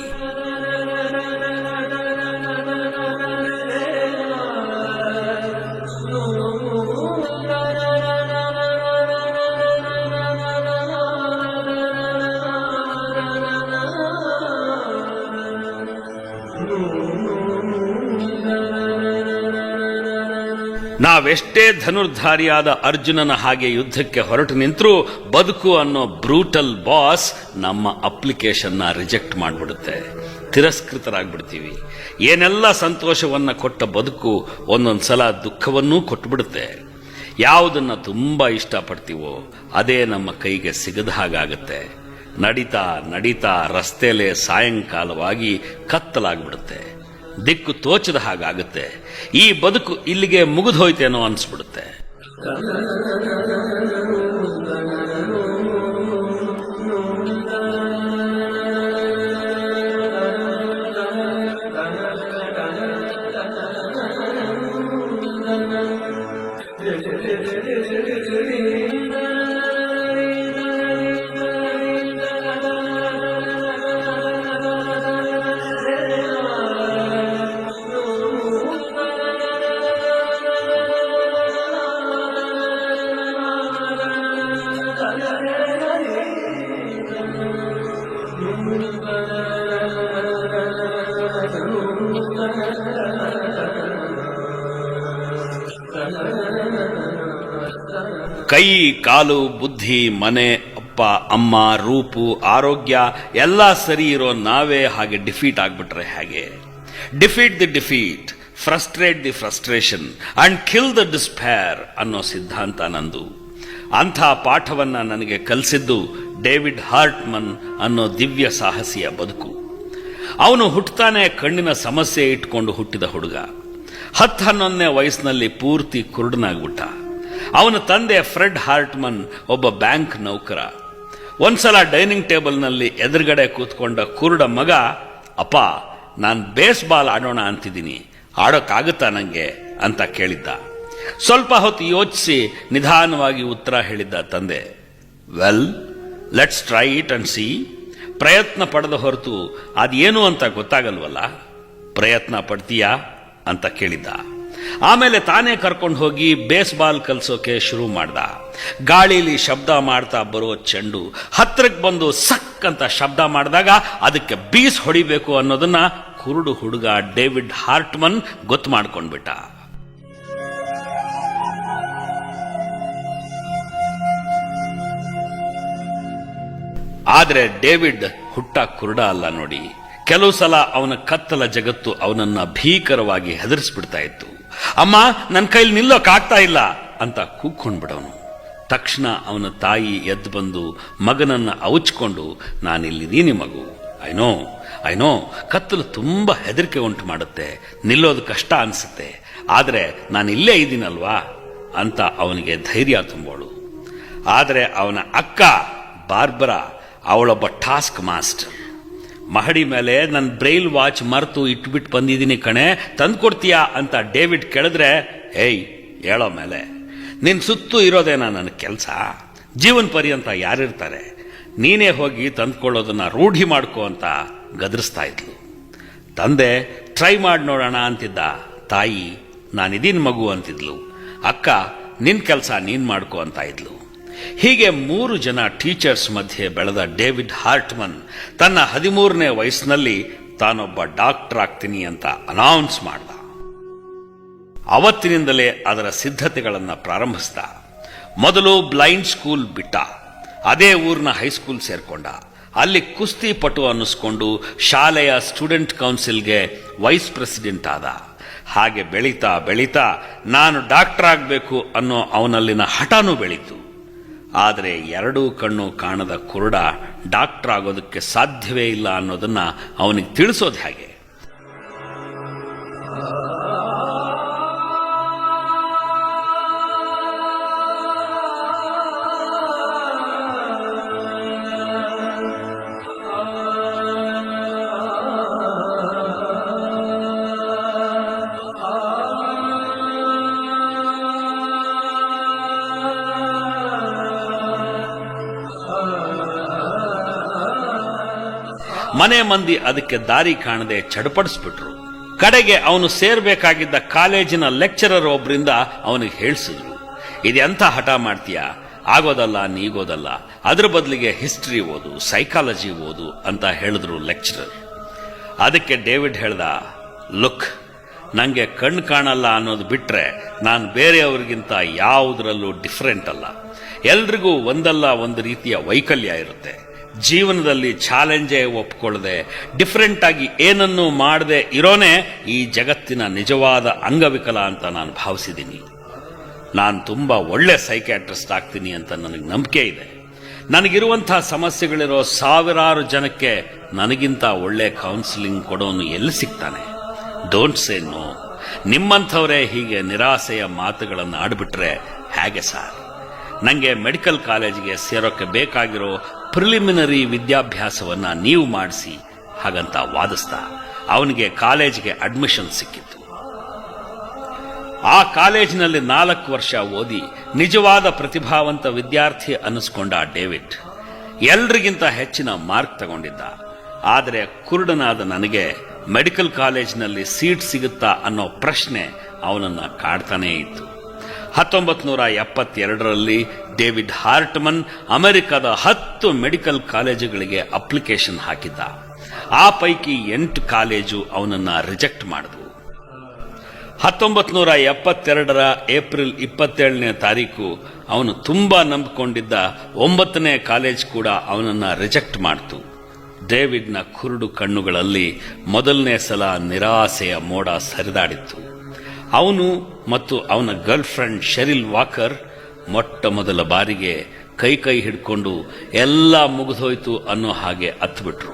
ನಾವೆಷ್ಟೇ ಧನುರ್ಧಾರಿಯಾದ ಅರ್ಜುನನ ಹಾಗೆ ಯುದ್ಧಕ್ಕೆ ಹೊರಟು ನಿಂತರೂ ಬದುಕು ಅನ್ನೋ ಬ್ರೂಟಲ್ ಬಾಸ್ ನಮ್ಮ ಅಪ್ಲಿಕೇಶನ್ನ ರಿಜೆಕ್ಟ್ ಮಾಡಿಬಿಡುತ್ತೆ. ತಿರಸ್ಕೃತರಾಗ್ಬಿಡ್ತೀವಿ. ಏನೆಲ್ಲ ಸಂತೋಷವನ್ನ ಕೊಟ್ಟ ಬದುಕು ಒಂದೊಂದ್ಸಲ ದುಃಖವನ್ನೂ ಕೊಟ್ಟುಬಿಡುತ್ತೆ. ಯಾವುದನ್ನ ತುಂಬಾ ಇಷ್ಟಪಡ್ತೀವೋ ಅದೇ ನಮ್ಮ ಕೈಗೆ ಸಿಗದ ಹಾಗಾಗತ್ತೆ. ನಡೀತಾ ನಡೀತಾ ರಸ್ತೆಯಲ್ಲೇ ಸಾಯಂಕಾಲವಾಗಿ ಕತ್ತಲಾಗ್ಬಿಡುತ್ತೆ. ದಿಕ್ಕು ತೋಚದ ಹಾಗಾಗುತ್ತೆ. ಈ ಬದುಕು ಇಲ್ಲಿಗೆ ಮುಗಿದು ಹೋಯ್ತೇನೋ ಅನ್ಸ್ಬಿಡುತ್ತೆ. ಕೈ, ಕಾಲು, ಬುದ್ಧಿ, ಮನೆ, ಅಪ್ಪ, ಅಮ್ಮ, ರೂಪು, ಆರೋಗ್ಯ ಎಲ್ಲ ಸರಿ ಇರೋ ನಾವೇ ಹಾಗೆ ಡಿಫೀಟ್ ಆಗ್ಬಿಟ್ರೆ ಹೇಗೆ? Defeat the defeat, frustrate the frustration and kill the despair ಅನ್ನೋ ಸಿದ್ಧಾಂತ ನಂದು. ಅಂಥ ಪಾಠವನ್ನ ನನಗೆ ಕಲಿಸಿದ್ದು ಡೇವಿಡ್ ಹಾರ್ಟ್ಮನ್ ಅನ್ನೋ ದಿವ್ಯ ಸಾಹಸಿಯ ಬದುಕು. ಅವನು ಹುಟ್ಟುತ್ತಾನೆ ಕಣ್ಣಿನ ಸಮಸ್ಯೆ ಇಟ್ಕೊಂಡು ಹುಟ್ಟಿದ ಹುಡುಗ. 10-11ನೇ ವಯಸ್ಸಿನಲ್ಲಿ ಪೂರ್ತಿ ಕುರುಡನಾಗ್ಬಿಟ್ಟ. ಅವನ ತಂದೆ ಫ್ರೆಡ್ ಹಾರ್ಟ್ಮನ್ ಒಬ್ಬ ಬ್ಯಾಂಕ್ ನೌಕರ. ಒಂದ್ಸಲ ಡೈನಿಂಗ್ ಟೇಬಲ್ನಲ್ಲಿ ಎದುರುಗಡೆ ಕೂತ್ಕೊಂಡ ಕುರುಡ ಮಗ, ಅಪ್ಪ ನಾನು ಬೇಸ್ಬಾಲ್ ಆಡೋಣ ಅಂತಿದ್ದೀನಿ, ಆಡೋಕ್ಕಾಗುತ್ತಾ ನನಗೆ ಅಂತ ಕೇಳಿದ್ದ. ಸ್ವಲ್ಪ ಹೊತ್ತು ಯೋಚಿಸಿ ನಿಧಾನವಾಗಿ ಉತ್ತರ ಹೇಳಿದ್ದ ತಂದೆ, well let's try it and C. ಪ್ರಯತ್ನ ಪಡೆದ ಹೊರತು ಅದೇನು ಅಂತ ಗೊತ್ತಾಗಲ್ವಲ್ಲ, ಪ್ರಯತ್ನ ಪಡ್ತೀಯಾ ಅಂತ ಕೇಳಿದ್ದ. ಆಮೇಲೆ ತಾನೇ ಕರ್ಕೊಂಡು ಹೋಗಿ ಬೇಸ್ಬಾಲ್ ಕಲಿಸೋಕೆ ಶುರು ಮಾಡ್ದ. ಗಾಳಿಲಿ ಶಬ್ದ ಮಾಡ್ತಾ ಬರೋ ಚೆಂಡು ಹತ್ರಕ್ಕೆ ಬಂದು ಸಕ್ ಅಂತ ಶಬ್ದ ಮಾಡಿದಾಗ ಅದಕ್ಕೆ ಬೀಸ್ ಹೊಡಿಬೇಕು ಅನ್ನೋದನ್ನ ಕುರುಡು ಹುಡುಗ ಡೇವಿಡ್ ಹಾರ್ಟ್ಮನ್ ಗೊತ್ತು ಮಾಡ್ಕೊಂಡ್ಬಿಟ್ಟ. ಆದ್ರೆ ಡೇವಿಡ್ ಹುಟ್ಟ ಕುರುಡ ಅಲ್ಲ ನೋಡಿ. ಕೆಲವು ಸಲ ಅವನ ಕತ್ತಲ ಜಗತ್ತು ಅವನನ್ನ ಭೀಕರವಾಗಿ ಹೆದರಿಸ್ಬಿಡ್ತಾ ಇತ್ತು. ಅಮ್ಮ ನನ್ನ ಕೈಲಿ ನಿಲ್ಲೋಕಾಗ್ತಾ ಇಲ್ಲ ಅಂತ ಕೂಗ್ಕೊಂಡ್ಬಿಡವನು. ತಕ್ಷಣ ಅವನ ತಾಯಿ ಎದ್ದು ಬಂದು ಮಗನನ್ನ ಅವಚ್ಕೊಂಡು, ನಾನಿಲ್ಲಿದ್ದೀನಿ ಮಗು, ಐನೋ ಕತ್ತಲು ತುಂಬಾ ಹೆದರಿಕೆ ಉಂಟು ಮಾಡುತ್ತೆ, ನಿಲ್ಲೋದು ಕಷ್ಟ ಅನ್ಸುತ್ತೆ, ಆದ್ರೆ ನಾನು ಇಲ್ಲೇ ಇದ್ದೀನಲ್ವಾ ಅಂತ ಅವನಿಗೆ ಧೈರ್ಯ ತುಂಬೋಳು. ಆದರೆ ಅವನ ಅಕ್ಕ ಬಾರ್ಬರಾ ಅವಳೊಬ್ಬ ಟಾಸ್ಕ್ ಮಾಸ್ಟರ್. ಮಹಡಿ ಮೇಲೆ ನನ್ನ ಬ್ರೈಲ್ ವಾಚ್ ಮರೆತು ಇಟ್ಬಿಟ್ಟು ಬಂದಿದ್ದೀನಿ ಕಣೆ, ತಂದ್ಕೊಡ್ತೀಯಾ ಅಂತ ಡೇವಿಡ್ ಕೇಳಿದ್ರೆ, ಏಯ್ ಹೇಳೋ ಮೇಲೆ, ನಿನ್ ಸುತ್ತು ಇರೋದೇನಾ ನನ್ನ ಕೆಲಸ, ಜೀವನ ಪರ್ಯಂತ ಯಾರಿರ್ತಾರೆ, ನೀನೇ ಹೋಗಿ ತಂದ್ಕೊಳ್ಳೋದನ್ನ ರೂಢಿ ಮಾಡ್ಕೋ ಅಂತ ಗದರಿಸ್ತಾ ಇದ್ಲು. ತಂದೆ ಟ್ರೈ ಮಾಡಿ ನೋಡೋಣ ಅಂತಿದ್ದ. ತಾಯಿ ನಾನಿದೀನ್ ಮಗು ಅಂತಿದ್ಲು. ಅಕ್ಕ ನಿನ್ ಕೆಲಸ ನೀನ್ ಮಾಡ್ಕೋ ಅಂತ ಇದ್ಲು. ಹೀಗೆ 3 ಜನ ಟೀಚರ್ಸ್ ಮಧ್ಯೆ ಬೆಳೆದ ಡೇವಿಡ್ ಹಾರ್ಟ್ಮನ್ ತನ್ನ 13ನೇ ವಯಸ್ಸಿನಲ್ಲಿ ತಾನೊಬ್ಬ ಡಾಕ್ಟರ್ ಆಗ್ತೀನಿ ಅಂತ ಅನೌನ್ಸ್ ಮಾಡ್ದ. ಅವತ್ತಿನಿಂದಲೇ ಅದರ ಸಿದ್ಧತೆಗಳನ್ನು ಪ್ರಾರಂಭಿಸಿದ. ಮೊದಲು ಬ್ಲೈಂಡ್ ಸ್ಕೂಲ್ ಬಿಟ್ಟ, ಅದೇ ಊರಿನ ಹೈಸ್ಕೂಲ್ ಸೇರ್ಕೊಂಡ. ಅಲ್ಲಿ ಕುಸ್ತಿ ಪಟು ಅನ್ನಿಸ್ಕೊಂಡು ಶಾಲೆಯ ಸ್ಟೂಡೆಂಟ್ ಕೌನ್ಸಿಲ್ಗೆ ವೈಸ್ ಪ್ರೆಸಿಡೆಂಟ್ ಆದ. ಹಾಗೆ ಬೆಳೀತಾ ಬೆಳೀತಾ ನಾನು ಡಾಕ್ಟರ್ ಆಗಬೇಕು ಅನ್ನೋ ಅವನಲ್ಲಿನ ಹಠನೂ ಬೆಳೀತು. ಆದರೆ 2 ಕಣ್ಣು ಕಾಣದ ಕುರುಡ ಡಾಕ್ಟರ್ ಆಗೋದಕ್ಕೆ ಸಾಧ್ಯವೇ ಇಲ್ಲ ಅನ್ನೋದನ್ನ ಅವನಿಗೆ ತಿಳಿಸೋದು ಹೇಗೆ? ಮನೆ ಮಂದಿ ಅದಕ್ಕೆ ದಾರಿ ಕಾಣದೆ ಚಡಪಡಿಸ್ಬಿಟ್ರು. ಕಡೆಗೆ ಅವನು ಸೇರ್ಬೇಕಾಗಿದ್ದ ಕಾಲೇಜಿನ ಲೆಕ್ಚರರ್ ಒಬ್ಬರಿಂದ ಅವನಿಗೆ ಹೇಳಿಸಿದ್ರು, ಇದೆಂಥ ಹಠ ಮಾಡ್ತೀಯಾ, ಆಗೋದಲ್ಲ ನೀಗೋದಲ್ಲ, ಅದ್ರ ಬದಲಿಗೆ ಹಿಸ್ಟ್ರಿ ಓದು, ಸೈಕಾಲಜಿ ಓದು ಅಂತ ಹೇಳಿದ್ರು ಲೆಕ್ಚರರ್. ಅದಕ್ಕೆ ಡೇವಿಡ್ ಹೇಳ್ದ, ಲುಕ್, ನಂಗೆ ಕಣ್ಣು ಕಾಣಲ್ಲ ಅನ್ನೋದು ಬಿಟ್ರೆ ನಾನು ಬೇರೆಯವ್ರಿಗಿಂತ ಯಾವುದರಲ್ಲೂ ಡಿಫರೆಂಟ್ ಅಲ್ಲ. ಎಲ್ರಿಗೂ ಒಂದಲ್ಲ ಒಂದು ರೀತಿಯ ವೈಕಲ್ಯ ಇರುತ್ತೆ. ಜೀವನದಲ್ಲಿ ಚಾಲೆಂಜೇ ಒಪ್ಕೊಳ್ಳದೆ ಡಿಫರೆಂಟ್ ಆಗಿ ಏನನ್ನೂ ಮಾಡದೆ ಇರೋನೇ ಈ ಜಗತ್ತಿನ ನಿಜವಾದ ಅಂಗವಿಕಲ ಅಂತ ನಾನು ಭಾವಿಸಿದ್ದೀನಿ. ನಾನು ತುಂಬಾ ಒಳ್ಳೆ ಸೈಕ್ಯಾಟ್ರಿಸ್ಟ್ ಆಗ್ತೀನಿ ಅಂತ ನನಗೆ ನಂಬಿಕೆ ಇದೆ. ನನಗಿರುವಂಥ ಸಮಸ್ಯೆಗಳಿರೋ ಸಾವಿರಾರು ಜನಕ್ಕೆ ನನಗಿಂತ ಒಳ್ಳೆ ಕೌನ್ಸಿಲಿಂಗ್ ಕೊಡೋನು ಎಲ್ಲಿ ಸಿಗ್ತಾನೆ? Don't say no. ನಿಮ್ಮಂಥವರೇ ಹೀಗೆ ನಿರಾಸೆಯ ಮಾತುಗಳನ್ನು ಆಡ್ಬಿಟ್ರೆ ಹೇಗೆ ಸಾರ್? ನನಗೆ ಮೆಡಿಕಲ್ ಕಾಲೇಜಿಗೆ ಸೇರೋಕ್ಕೆ ಬೇಕಾಗಿರೋ ಪ್ರಿಲಿಮಿನರಿ ವಿದ್ಯಾಭ್ಯಾಸವನ್ನ ನೀವು ಮಾಡಿಸಿ ಹಾಗಂತ ವಾದಿಸ್ತಾ ಅವನಿಗೆ ಕಾಲೇಜಿಗೆ ಅಡ್ಮಿಷನ್ ಸಿಕ್ಕಿತ್ತು. ಆ ಕಾಲೇಜಿನಲ್ಲಿ 4 ವರ್ಷ ಓದಿ ನಿಜವಾದ ಪ್ರತಿಭಾವಂತ ವಿದ್ಯಾರ್ಥಿ ಅನ್ನಿಸ್ಕೊಂಡ ಡೇವಿಡ್ ಎಲ್ರಿಗಿಂತ ಹೆಚ್ಚಿನ ಮಾರ್ಕ್ ತಗೊಂಡಿದ್ದ. ಆದರೆ ಕುರುಡನಾದ ನನಗೆ ಮೆಡಿಕಲ್ ಕಾಲೇಜಿನಲ್ಲಿ ಸೀಟ್ ಸಿಗುತ್ತಾ ಅನ್ನೋ ಪ್ರಶ್ನೆ ಅವನನ್ನ ಕಾಡ್ತಾನೇ ಇತ್ತು. 1972ರಲ್ಲಿ ಡೇವಿಡ್ ಹಾರ್ಟ್ಮನ್ ಅಮೆರಿಕದ 10 ಮೆಡಿಕಲ್ ಕಾಲೇಜುಗಳಿಗೆ ಅಪ್ಲಿಕೇಶನ್ ಹಾಕಿದ್ದ. ಆ ಪೈಕಿ 8 ಕಾಲೇಜು ಅವನನ್ನ ರಿಜೆಕ್ಟ್ ಮಾಡಿದವು. 1972ರ ಏಪ್ರಿಲ್ 27ನೇ ತಾರೀಕು ಅವನು ತುಂಬಾ ನಂಬಿಕೊಂಡಿದ್ದ 9ನೇ ಕಾಲೇಜ್ ಕೂಡ ಅವನನ್ನ ರಿಜೆಕ್ಟ್ ಮಾಡಿತು. ಡೇವಿಡ್ನ ಕುರುಡು ಕಣ್ಣುಗಳಲ್ಲಿ ಮೊದಲನೇ ಸಲ ನಿರಾಸೆಯ ಮೋಡ ಸರಿದಾಡಿತ್ತು. ಅವನು ಮತ್ತು ಅವನ ಗರ್ಲ್ ಫ್ರೆಂಡ್ ಶೆರಿಲ್ ವಾಕರ್ ಮೊಟ್ಟ ಮೊದಲ ಬಾರಿಗೆ ಕೈ ಹಿಡ್ಕೊಂಡು ಎಲ್ಲ ಮುಗಿದೋಯ್ತು ಅನ್ನೋ ಹಾಗೆ ಅತ್ಬಿಟ್ರು.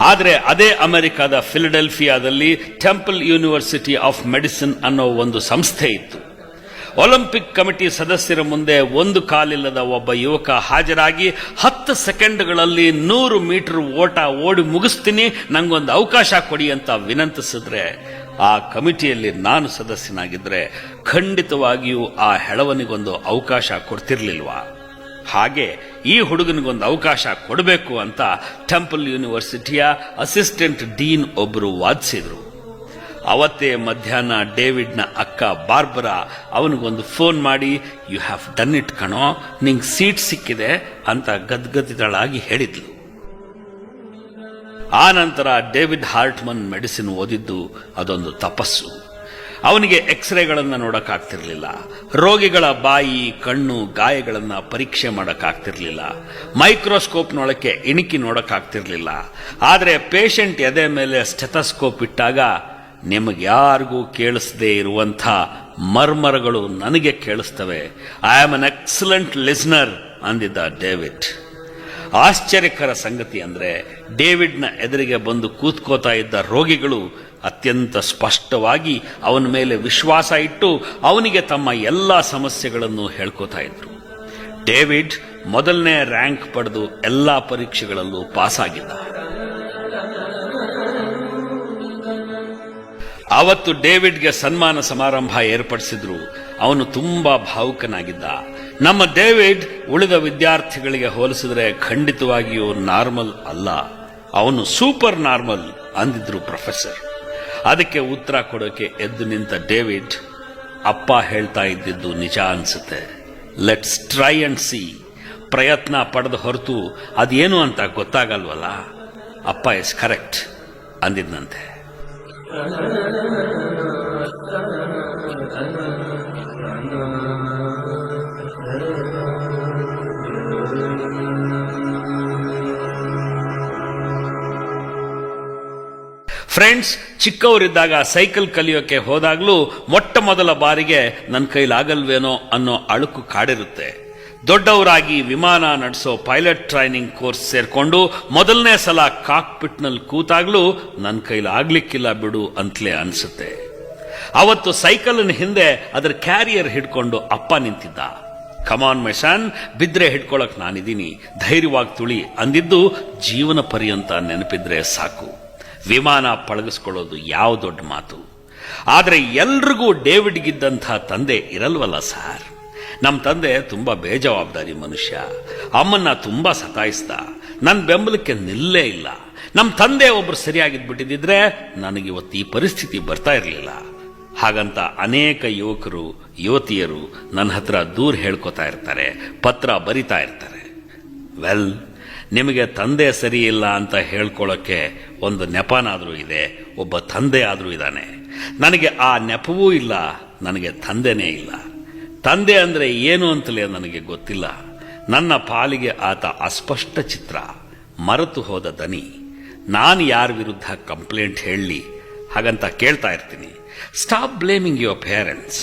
ಆದರೆ ಅದೇ ಅಮೆರಿಕದ ಫಿಲಡೆಲ್ಫಿಯಾದಲ್ಲಿ ಟೆಂಪಲ್ ಯೂನಿವರ್ಸಿಟಿ ಆಫ್ ಮೆಡಿಸಿನ್ ಅನ್ನೋ ಒಂದು ಸಂಸ್ಥೆ ಇತ್ತು. ಒಲಿಂಪಿಕ್ ಕಮಿಟಿ ಸದಸ್ಯರ ಮುಂದೆ ಒಂದು ಕಾಲಿಲ್ಲದ ಒಬ್ಬ ಯುವಕ ಹಾಜರಾಗಿ 10 ಸೆಕೆಂಡ್ಗಳಲ್ಲಿ 100 ಮೀಟರ್ ಓಟ ಓಡಿ ಮುಗಿಸ್ತೀನಿ, ನಂಗೊಂದು ಅವಕಾಶ ಕೊಡಿ ಅಂತ ವಿನಂತಿಸಿದ್ರೆ ಆ ಕಮಿಟಿಯಲ್ಲಿ ನಾನು ಸದಸ್ಯನಾಗಿದ್ರೆ ಖಂಡಿತವಾಗಿಯೂ ಆ ಹೆಳವನಿಗೊಂದು ಅವಕಾಶ ಕೊಡ್ತಿರ್ಲಿಲ್ವಾ? ಹಾಗೆ ಈ ಹುಡುಗನಿಗೊಂದು ಅವಕಾಶ ಕೊಡಬೇಕು ಅಂತ ಟೆಂಪಲ್ ಯೂನಿವರ್ಸಿಟಿಯ ಅಸಿಸ್ಟೆಂಟ್ ಡೀನ್ ಒಬ್ಬರು ವಾದಿಸಿದ್ರು. ಅವತ್ತೇ ಮಧ್ಯಾಹ್ನ ಡೇವಿಡ್ನ ಅಕ್ಕ ಬಾರ್ಬರಾ ಅವನಿಗೊಂದು ಫೋನ್ ಮಾಡಿ, ಯು ಹ್ಯಾವ್ ಡನ್ ಇಟ್ ಕಣೋ, ನಿಂಗೆ ಸೀಟ್ ಸಿಕ್ಕಿದೆ ಅಂತ ಗದ್ಗದಿಗಳಾಗಿ ಹೇಳಿದ್ಲು. ಆ ನಂತರ ಡೇವಿಡ್ ಹಾರ್ಟ್ಮನ್ ಮೆಡಿಸಿನ್ ಓದಿದ್ದು ಅದೊಂದು ತಪಸ್ಸು. ಅವನಿಗೆ ಎಕ್ಸ್ರೇಗಳನ್ನು ನೋಡಕ್ಕಾಗ್ತಿರ್ಲಿಲ್ಲ, ರೋಗಿಗಳ ಬಾಯಿ ಕಣ್ಣು ಗಾಯಗಳನ್ನ ಪರೀಕ್ಷೆ ಮಾಡಕ್ಕಾಗ್ತಿರ್ಲಿಲ್ಲ, ಮೈಕ್ರೋಸ್ಕೋಪ್ನೊಳಕ್ಕೆ ಇಣಿಕಿ ನೋಡಕ್ಕಾಗ್ತಿರ್ಲಿಲ್ಲ. ಆದರೆ ಪೇಷಂಟ್ ಎದೆ ಮೇಲೆ ಸ್ಟೆಥಸ್ಕೋಪ್ ಇಟ್ಟಾಗ ನಿಮಗ್ಯಾರಿಗೂ ಕೇಳಿಸದೇ ಇರುವಂಥ ಮರ್ಮರಗಳು ನನಗೆ ಕೇಳಿಸ್ತವೆ. I am an excellent listener ಅಂದಿದ್ದ ಡೇವಿಡ್. ಆಶ್ಚರ್ಯಕರ ಸಂಗತಿ ಅಂದ್ರೆ ಡೇವಿಡ್ನ ಎದುರಿಗೆ ಬಂದು ಕೂತ್ಕೋತಾ ಇದ್ದ ರೋಗಿಗಳು ಅತ್ಯಂತ ಸ್ಪಷ್ಟವಾಗಿ ಅವನ ಮೇಲೆ ವಿಶ್ವಾಸ ಇಟ್ಟು ಅವನಿಗೆ ತಮ್ಮ ಎಲ್ಲ ಸಮಸ್ಯೆಗಳನ್ನು ಹೇಳ್ಕೋತಾ ಇದ್ರು. ಡೇವಿಡ್ ಮೊದಲನೇ ರ್ಯಾಂಕ್ ಪಡೆದು ಎಲ್ಲಾ ಪರೀಕ್ಷೆಗಳಲ್ಲೂ ಪಾಸ್ ಆಗಿದ್ದ. ಅವತ್ತು ಡೇವಿಡ್ಗೆ ಸನ್ಮಾನ ಸಮಾರಂಭ ಏರ್ಪಡಿಸಿದ್ರು. ಅವನು ತುಂಬಾ ಭಾವುಕನಾಗಿದ್ದ. ನಮ್ಮ ಡೇವಿಡ್ ಉಳಿದ ವಿದ್ಯಾರ್ಥಿಗಳಿಗೆ ಹೋಲಿಸಿದ್ರೆ ಖಂಡಿತವಾಗಿಯೂ ನಾರ್ಮಲ್ ಅಲ್ಲ, ಅವನು ಸೂಪರ್ ನಾರ್ಮಲ್ ಅಂದಿದ್ರು ಪ್ರೊಫೆಸರ್. ಅದಕ್ಕೆ ಉತ್ತರ ಕೊಡೋಕೆ ಎದ್ದು ನಿಂತ ಡೇವಿಡ್, ಅಪ್ಪ ಹೇಳ್ತಾ ಇದ್ದಿದ್ದು ನಿಜ ಅನ್ಸುತ್ತೆ, ಲೆಟ್ಸ್ ಟ್ರೈ ಅಂಡ್ ಸಿ. ಪ್ರಯತ್ನ ಪಡೆದ ಹೊರತು ಅದೇನು ಅಂತ ಗೊತ್ತಾಗಲ್ವಲ್ಲ, ಅಪ್ಪ ಇಸ್ ಕರೆಕ್ಟ್ ಅಂದಿದ್ನಂತೆ. ಫ್ರೆಂಡ್ಸ್, ಚಿಕ್ಕವರಿದ್ದಾಗ ಸೈಕಲ್ ಕಲಿಯೋಕೆ ಹೋದಾಗ್ಲೂ ಮೊಟ್ಟ ಮೊದಲ ಬಾರಿಗೆ ನನ್ನ ಕೈಲಾಗಲ್ವೇನೋ ಅನ್ನೋ ಅಳುಕು ಕಾಡಿರುತ್ತೆ. ದೊಡ್ಡವರಾಗಿ ವಿಮಾನ ನಡೆಸೋ ಪೈಲಟ್ ಟ್ರೈನಿಂಗ್ ಕೋರ್ಸ್ ಸೇರ್ಕೊಂಡು ಮೊದಲನೇ ಸಲ ಕಾಕ್ಪಿಟ್ನಲ್ಲಿ ಕೂತಾಗ್ಲೂ ನನ್ನ ಕೈಲಾಗ್ಲಿಕ್ಕಿಲ್ಲ ಬಿಡು ಅಂತಲೇ ಅನ್ಸುತ್ತೆ. ಅವತ್ತು ಸೈಕಲ್ನ ಹಿಂದೆ ಅದರ ಕ್ಯಾರಿಯರ್ ಹಿಡ್ಕೊಂಡು ಅಪ್ಪ ನಿಂತಿದ್ದ. ಕಮಾನ್ ಮೈ ಸನ್, ಬಿದ್ರೆ ಹಿಡ್ಕೊಳಕ್ ನಾನಿದ್ದೀನಿ, ಧೈರ್ಯವಾಗಿ ತುಳಿ ಅಂದಿದ್ದು ಜೀವನ ಪರ್ಯಂತ ನೆನಪಿದ್ರೆ ಸಾಕು. ವಿಮಾನ ಪಳಗಿಸ್ಕೊಳ್ಳೋದು ಯಾವ ದೊಡ್ಡ ಮಾತು. ಆದ್ರೆ ಎಲ್ರಿಗೂ ಡೇವಿಡ್ಗಿದ್ದಂಥ ತಂದೆ ಇರಲ್ವಲ್ಲ ಸಾರ್. ನಮ್ಮ ತಂದೆ ತುಂಬಾ ಬೇಜವಾಬ್ದಾರಿ ಮನುಷ್ಯ. ಅಮ್ಮನ್ನ ತುಂಬಾ ಸತಾಯಿಸ್ದ. ನನ್ನ ಬೆಂಬಲಕ್ಕೆ ನಿಲ್ಲೇ ಇಲ್ಲ. ನಮ್ಮ ತಂದೆ ಒಬ್ರು ಸರಿಯಾಗಿದ್ಬಿಟ್ಟಿದ್ರೆ ನನಗಿವತ್ತು ಈ ಪರಿಸ್ಥಿತಿ ಬರ್ತಾ ಇರಲಿಲ್ಲ. ಹಾಗಂತ ಅನೇಕ ಯುವಕರು ಯುವತಿಯರು ನನ್ನ ಹತ್ರ ದೂರ ಹೇಳ್ಕೊತಾ ಇರ್ತಾರೆ, ಪತ್ರ ಬರಿತಾ ಇರ್ತಾರೆ. ವೆಲ್, ನಿಮಗೆ ತಂದೆ ಸರಿ ಇಲ್ಲ ಅಂತ ಹೇಳ್ಕೊಳ್ಳೋಕೆ ಒಂದು ನೆಪನಾದರೂ ಇದೆ, ಒಬ್ಬ ತಂದೆ ಆದರೂ ಇದ್ದಾನೆ. ನನಗೆ ಆ ನೆಪವೂ ಇಲ್ಲ, ನನಗೆ ತಂದೆನೇ ಇಲ್ಲ. ತಂದೆ ಅಂದ್ರೆ ಏನು ಅಂತಲೇ ನನಗೆ ಗೊತ್ತಿಲ್ಲ. ನನ್ನ ಪಾಲಿಗೆ ಆತ ಅಸ್ಪಷ್ಟ ಚಿತ್ರ, ಮರೆತು ಹೋದ ದನಿ. ನಾನು ಯಾರ ವಿರುದ್ಧ ಕಂಪ್ಲೇಂಟ್ ಹೇಳಲಿ ಹಾಗಂತ ಕೇಳ್ತಾ ಇರ್ತೀನಿ. Stop blaming your parents.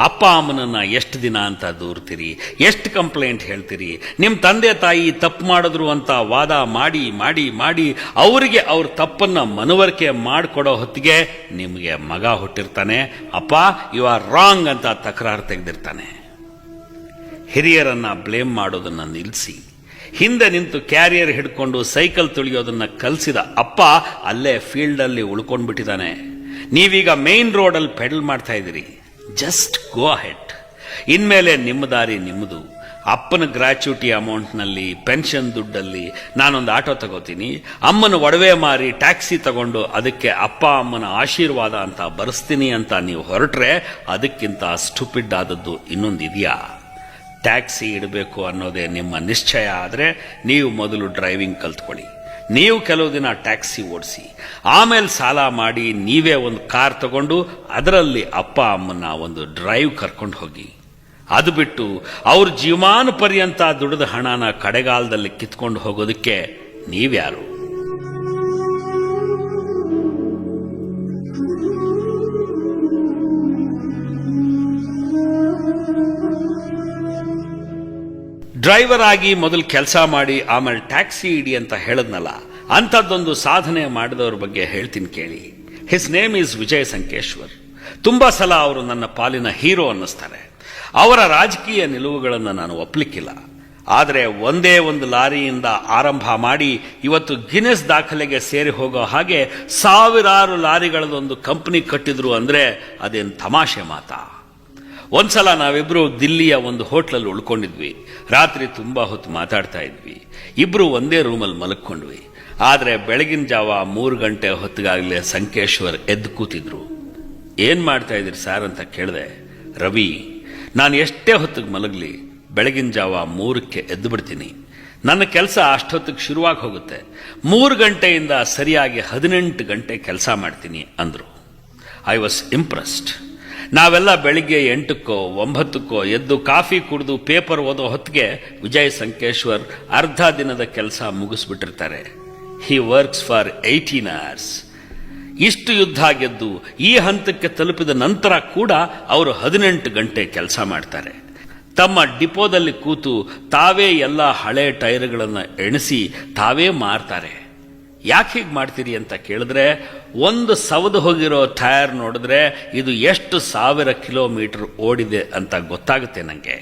ಅಪ್ಪ ಅಮ್ಮನನ್ನ ಎಷ್ಟು ದಿನ ಅಂತ ದೂರ್ತೀರಿ, ಎಷ್ಟು ಕಂಪ್ಲೇಂಟ್ ಹೇಳ್ತೀರಿ? ನಿಮ್ಮ ತಂದೆ ತಾಯಿ ತಪ್ಪು ಮಾಡಿದ್ರು ಅಂತ ವಾದ ಮಾಡಿ ಮಾಡಿ ಮಾಡಿ ಅವರಿಗೆ ಅವ್ರ ತಪ್ಪನ್ನ ಮನವರಿಕೆ ಮಾಡಿಕೊಡೋ ಹೊತ್ತಿಗೆ ನಿಮಗೆ ಮಗ ಹುಟ್ಟಿರ್ತಾನೆ, ಅಪ್ಪ ಯು ಆರ್ ರಾಂಗ್ ಅಂತ ತಕರಾರು ತೆಗೆದಿರ್ತಾನೆ. ಹಿರಿಯರನ್ನ ಬ್ಲೇಮ್ ಮಾಡೋದನ್ನ ನಿಲ್ಲಿಸಿ ಹಿಂದೆ ನಿಂತು ಕ್ಯಾರಿಯರ್ ಹಿಡ್ಕೊಂಡು ಸೈಕಲ್ ತುಳಿಯೋದನ್ನ ಕಲಿಸಿದ ಅಪ್ಪ ಅಲ್ಲೇ ಫೀಲ್ಡಲ್ಲಿ ಉಳ್ಕೊಂಡ್ಬಿಟ್ಟಿದ್ದಾನೆ. ನೀವೀಗ ಮೇನ್ ರೋಡಲ್ಲಿ ಪೆಡಲ್ ಮಾಡ್ತಾ ಇದ್ದೀರಿ. Just go ahead. ಇನ್ಮೇಲೆ ನಿಮ್ಮ ದಾರಿ ನಿಮ್ಮದು. ಅಪ್ಪನ ಗ್ರಾಚ್ಯುಟಿ ಅಮೌಂಟ್ನಲ್ಲಿ, ಪೆನ್ಷನ್ ದುಡ್ಡಲ್ಲಿ ನಾನೊಂದು ಆಟೋ ತಗೋತೀನಿ, ಅಮ್ಮನ ಒಡವೆ ಮಾರಿ ಟ್ಯಾಕ್ಸಿ ತಗೊಂಡು ಅದಕ್ಕೆ ಅಪ್ಪ ಅಮ್ಮನ ಆಶೀರ್ವಾದ ಅಂತ ಬರೆಸ್ತೀನಿ ಅಂತ ನೀವು ಹೊರಟ್ರೆ ಅದಕ್ಕಿಂತ ಸ್ಟುಪಿಡ್ ಆದದ್ದು ಇನ್ನೊಂದಿದೆಯಾ? ಟ್ಯಾಕ್ಸಿ ಇಡಬೇಕು ಅನ್ನೋದೇ ನಿಮ್ಮ ನಿಶ್ಚಯ ಆದರೆ ನೀವು ಮೊದಲು ಡ್ರೈವಿಂಗ್ ಕಲ್ತ್ಕೊಳ್ಳಿ. ನೀವು ಕೆಲವು ದಿನ ಟ್ಯಾಕ್ಸಿ ಓಡಿಸಿ, ಆಮೇಲೆ ಸಾಲ ಮಾಡಿ ನೀವೇ ಒಂದು ಕಾರ್ ತಗೊಂಡು ಅದರಲ್ಲಿ ಅಪ್ಪ ಅಮ್ಮನ್ನ ಒಂದು ಡ್ರೈವ್ ಕರ್ಕೊಂಡು ಹೋಗಿ. ಅದು ಬಿಟ್ಟು ಅವ್ರ ಜೀವಮಾನ ಪರ್ಯಂತ ದುಡಿದ ಹಣನ ಕಡೆಗಾಲದಲ್ಲಿ ಕಿತ್ಕೊಂಡು ಹೋಗೋದಕ್ಕೆ ನೀವ್ಯಾರು? ಡ್ರೈವರ್ ಆಗಿ ಮೊದಲು ಕೆಲಸ ಮಾಡಿ ಆಮೇಲೆ ಟ್ಯಾಕ್ಸಿ ಇಡಿ ಅಂತ ಹೇಳದ್ನಲ್ಲ, ಅಂಥದ್ದೊಂದು ಸಾಧನೆ ಮಾಡಿದವ್ರ ಬಗ್ಗೆ ಹೇಳ್ತೀನಿ ಕೇಳಿ. His name is Vijay Sankeshwar. ತುಂಬಾ ಸಲ ಅವರು ನನ್ನ ಪಾಲಿನ ಹೀರೋ ಅನ್ನಿಸ್ತಾರೆ. ಅವರ ರಾಜಕೀಯ ನಿಲುವುಗಳನ್ನು ನಾನು ಒಪ್ಪಲಿಕ್ಕಿಲ್ಲ. ಆದರೆ ಒಂದೇ ಒಂದು ಲಾರಿಯಿಂದ ಆರಂಭ ಮಾಡಿ ಇವತ್ತು ಗಿನ್ನೆಸ್ ದಾಖಲೆಗೆ ಸೇರಿ ಹೋಗೋ ಹಾಗೆ ಸಾವಿರಾರು ಲಾರಿಗಳದೊಂದು ಕಂಪನಿ ಕಟ್ಟಿದ್ರು ಅಂದ್ರೆ ಅದೇನು ತಮಾಷೆ ಮಾತಾ? ಒಂದ್ಸಲ ನಾವಿಬ್ರು ದಿಲ್ಲಿಯ ಒಂದು ಹೋಟ್ಲಲ್ಲಿ ಉಳ್ಕೊಂಡಿದ್ವಿ. ರಾತ್ರಿ ತುಂಬಾ ಹೊತ್ತು ಮಾತಾಡ್ತಾ ಇದ್ವಿ. ಇಬ್ರು ಒಂದೇ ರೂಮಲ್ಲಿ ಮಲಕ್ಕೊಂಡ್ವಿ. ಆದ್ರೆ ಬೆಳಗಿನ ಜಾವ 3 ಗಂಟೆ ಹೊತ್ತಿಗಾಗಲೇ ಸಂಕೇಶ್ವರ್ ಎದ್ದು ಕೂತಿದ್ರು. ಏನ್ ಮಾಡ್ತಾ ಇದ್ರಿ ಸರ್ ಅಂತ ಕೇಳಿದೆ. ರವಿ, ನಾನು ಎಷ್ಟೇ ಹೊತ್ತಿಗೆ ಮಲಗಲಿ ಬೆಳಗಿನ ಜಾವ 3ಕ್ಕೆ ಎದ್ದು ಬಿಡ್ತೀನಿ. ನನ್ನ ಕೆಲಸ ಅಷ್ಟೊತ್ತಿಗೆ ಶುರುವಾಗಿ ಹೋಗುತ್ತೆ. 3 ಗಂಟೆಯಿಂದ ಸರಿಯಾಗಿ 18 ಗಂಟೆ ಕೆಲಸ ಮಾಡ್ತೀನಿ ಅಂದ್ರು. I was impressed. ನಾವೆಲ್ಲ ಬೆಳಿಗ್ಗೆ 8ಕ್ಕೋ 9ಕ್ಕೋ ಎದ್ದು ಕಾಫಿ ಕುಡಿದು ಪೇಪರ್ ಓದೋ ಹೊತ್ತಿಗೆ ವಿಜಯ್ ಸಂಕೇಶ್ವರ್ ಅರ್ಧ ದಿನದ ಕೆಲಸ ಮುಗಿಸ್ಬಿಟ್ಟಿರ್ತಾರೆ. He works for 18 hours. ಇಷ್ಟು ಯುದ್ಧ ಗೆದ್ದು ಈ ಹಂತಕ್ಕೆ ತಲುಪಿದ ನಂತರ ಕೂಡ ಅವರು 18 ಗಂಟೆ ಕೆಲಸ ಮಾಡ್ತಾರೆ. ತಮ್ಮ ಡಿಪೋದಲ್ಲಿ ಕೂತು ತಾವೇ ಎಲ್ಲ ಹಳೆ ಟೈರ್ಗಳನ್ನು ಎಣಿಸಿ ತಾವೇ ಮಾರ್ತಾರೆ. ಯಾಕೆ ಹೀಗೆ ಮಾಡ್ತೀರಿ ಅಂತ ಕೇಳಿದ್ರೆ, ಒಂದು ಸವದು ಹೋಗಿರೋ ಟೈರ್ ನೋಡಿದ್ರೆ ಇದು ಎಷ್ಟು 1000 ಕಿಲೋಮೀಟರ್ ಓಡಿದೆ ಅಂತ ಗೊತ್ತಾಗುತ್ತೆ ನನಗೆ.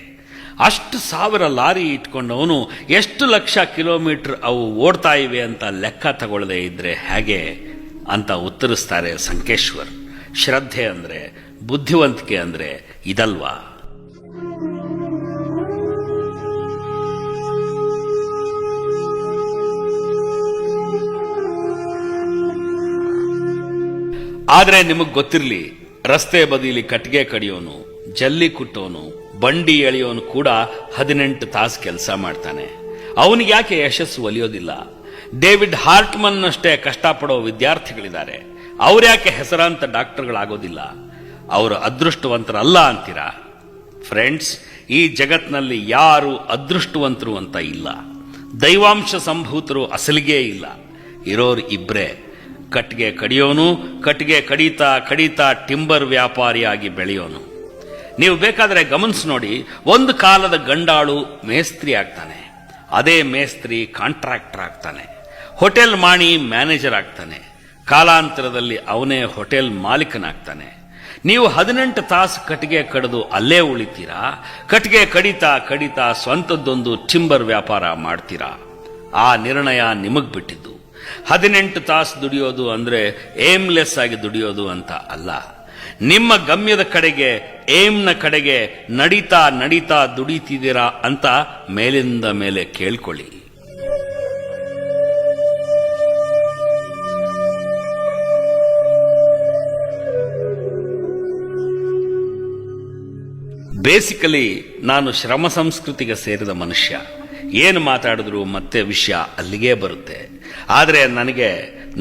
ಅಷ್ಟು 1000 ಲಾರಿ ಇಟ್ಕೊಂಡವನು ಎಷ್ಟು ಲಕ್ಷ ಕಿಲೋಮೀಟರ್ ಅವು ಓಡ್ತಾ ಇವೆ ಅಂತ ಲೆಕ್ಕ ತಗೊಳ್ಳದೆ ಇದ್ರೆ ಹೇಗೆ ಅಂತ ಉತ್ತರಿಸ್ತಾರೆ ಸಂಕೇಶ್ವರ್. ಶ್ರದ್ಧೆ ಅಂದ್ರೆ, ಬುದ್ಧಿವಂತಿಕೆ ಅಂದ್ರೆ ಇದಲ್ವಾ? ಆದ್ರೆ ನಿಮಗ್ ಗೊತ್ತಿರಲಿ, ರಸ್ತೆ ಬದಿಲಿ ಕಟ್ಟಿಗೆ ಕಡಿಯೋನು, ಜಲ್ಲಿ ಕುಟ್ಟೋನು, ಬಂಡಿ ಎಳೆಯೋನು ಕೂಡ 18 ತಾಸು ಕೆಲಸ ಮಾಡ್ತಾನೆ. ಅವನಿಗೆ ಯಾಕೆ ಯಶಸ್ಸು ಒಲಿಯೋದಿಲ್ಲ? ಡೇವಿಡ್ ಹಾರ್ಟ್ಮನ್ ಅಷ್ಟೇ ಕಷ್ಟಪಡೋ ವಿದ್ಯಾರ್ಥಿಗಳಿದ್ದಾರೆ. ಅವ್ರ್ಯಾಕೆ ಹೆಸರಾಂತ ಡಾಕ್ಟರ್ಗಳಾಗೋದಿಲ್ಲ? ಅವರು ಅದೃಷ್ಟವಂತರಲ್ಲ ಅಂತೀರಾ? ಫ್ರೆಂಡ್ಸ್, ಈ ಜಗತ್ನಲ್ಲಿ ಯಾರು ಅದೃಷ್ಟವಂತರು ಅಂತ ಇಲ್ಲ. ದೈವಾಂಶ ಸಂಭೂತರು ಅಸಲಿಗೆ ಇಲ್ಲ. ಇರೋರು ಇಬ್ರೇ. ಕಟ್ಟಿಗೆ ಕಡಿಯೋನು, ಕಟ್ಟಿಗೆ ಕಡಿತಾ ಕಡಿತಾ ಟಿಂಬರ್ ವ್ಯಾಪಾರಿಯಾಗಿ ಬೆಳೆಯೋನು. ನೀವು ಬೇಕಾದ್ರೆ ಗಮನಿಸಿ ನೋಡಿ, ಒಂದು ಕಾಲದ ಗಂಡಾಳು ಮೇಸ್ತ್ರಿ ಆಗ್ತಾನೆ. ಅದೇ ಮೇಸ್ತ್ರಿ ಕಾಂಟ್ರಾಕ್ಟರ್ ಆಗ್ತಾನೆ. ಹೋಟೆಲ್ ಮಾಣಿ ಮ್ಯಾನೇಜರ್ ಆಗ್ತಾನೆ. ಕಾಲಾಂತರದಲ್ಲಿ ಅವನೇ ಹೋಟೆಲ್ ಮಾಲೀಕನಾಗ್ತಾನೆ. ನೀವು 18 ತಾಸು ಕಟ್ಟಿಗೆ ಕಡಿದು ಅಲ್ಲೇ ಉಳಿತೀರಾ? ಕಟ್ಟಿಗೆ ಕಡಿತಾ ಕಡಿತಾ ಸ್ವಂತದ್ದೊಂದು ಟಿಂಬರ್ ವ್ಯಾಪಾರ ಮಾಡ್ತೀರಾ? ಆ ನಿರ್ಣಯ ನಿಮಗ್ ಬಿಟ್ಟಿದ್ದು. 18 ತಾಸು ದುಡಿಯೋದು ಅಂದ್ರೆ ಏಮ್ಲೆಸ್ ಆಗಿ ದುಡಿಯೋದು ಅಂತ ಅಲ್ಲ. ನಿಮ್ಮ ಗಮ್ಯದ ಕಡೆಗೆ, ಏಮ್ನ ಕಡೆಗೆ ನಡೀತಾ ನಡೀತಾ ದುಡಿತಿದ್ದೀರಾ ಅಂತ ಮೇಲಿಂದ ಮೇಲೆ ಕೇಳ್ಕೊಳ್ಳಿ. ಬೇಸಿಕಲಿ ನಾನು ಶ್ರಮ ಸಂಸ್ಕೃತಿಗೆ ಸೇರಿದ ಮನುಷ್ಯ. ಏನು ಮಾತಾಡಿದ್ರು ಮತ್ತೆ ವಿಷಯ ಅಲ್ಲಿಗೆ ಬರುತ್ತೆ. ಆದರೆ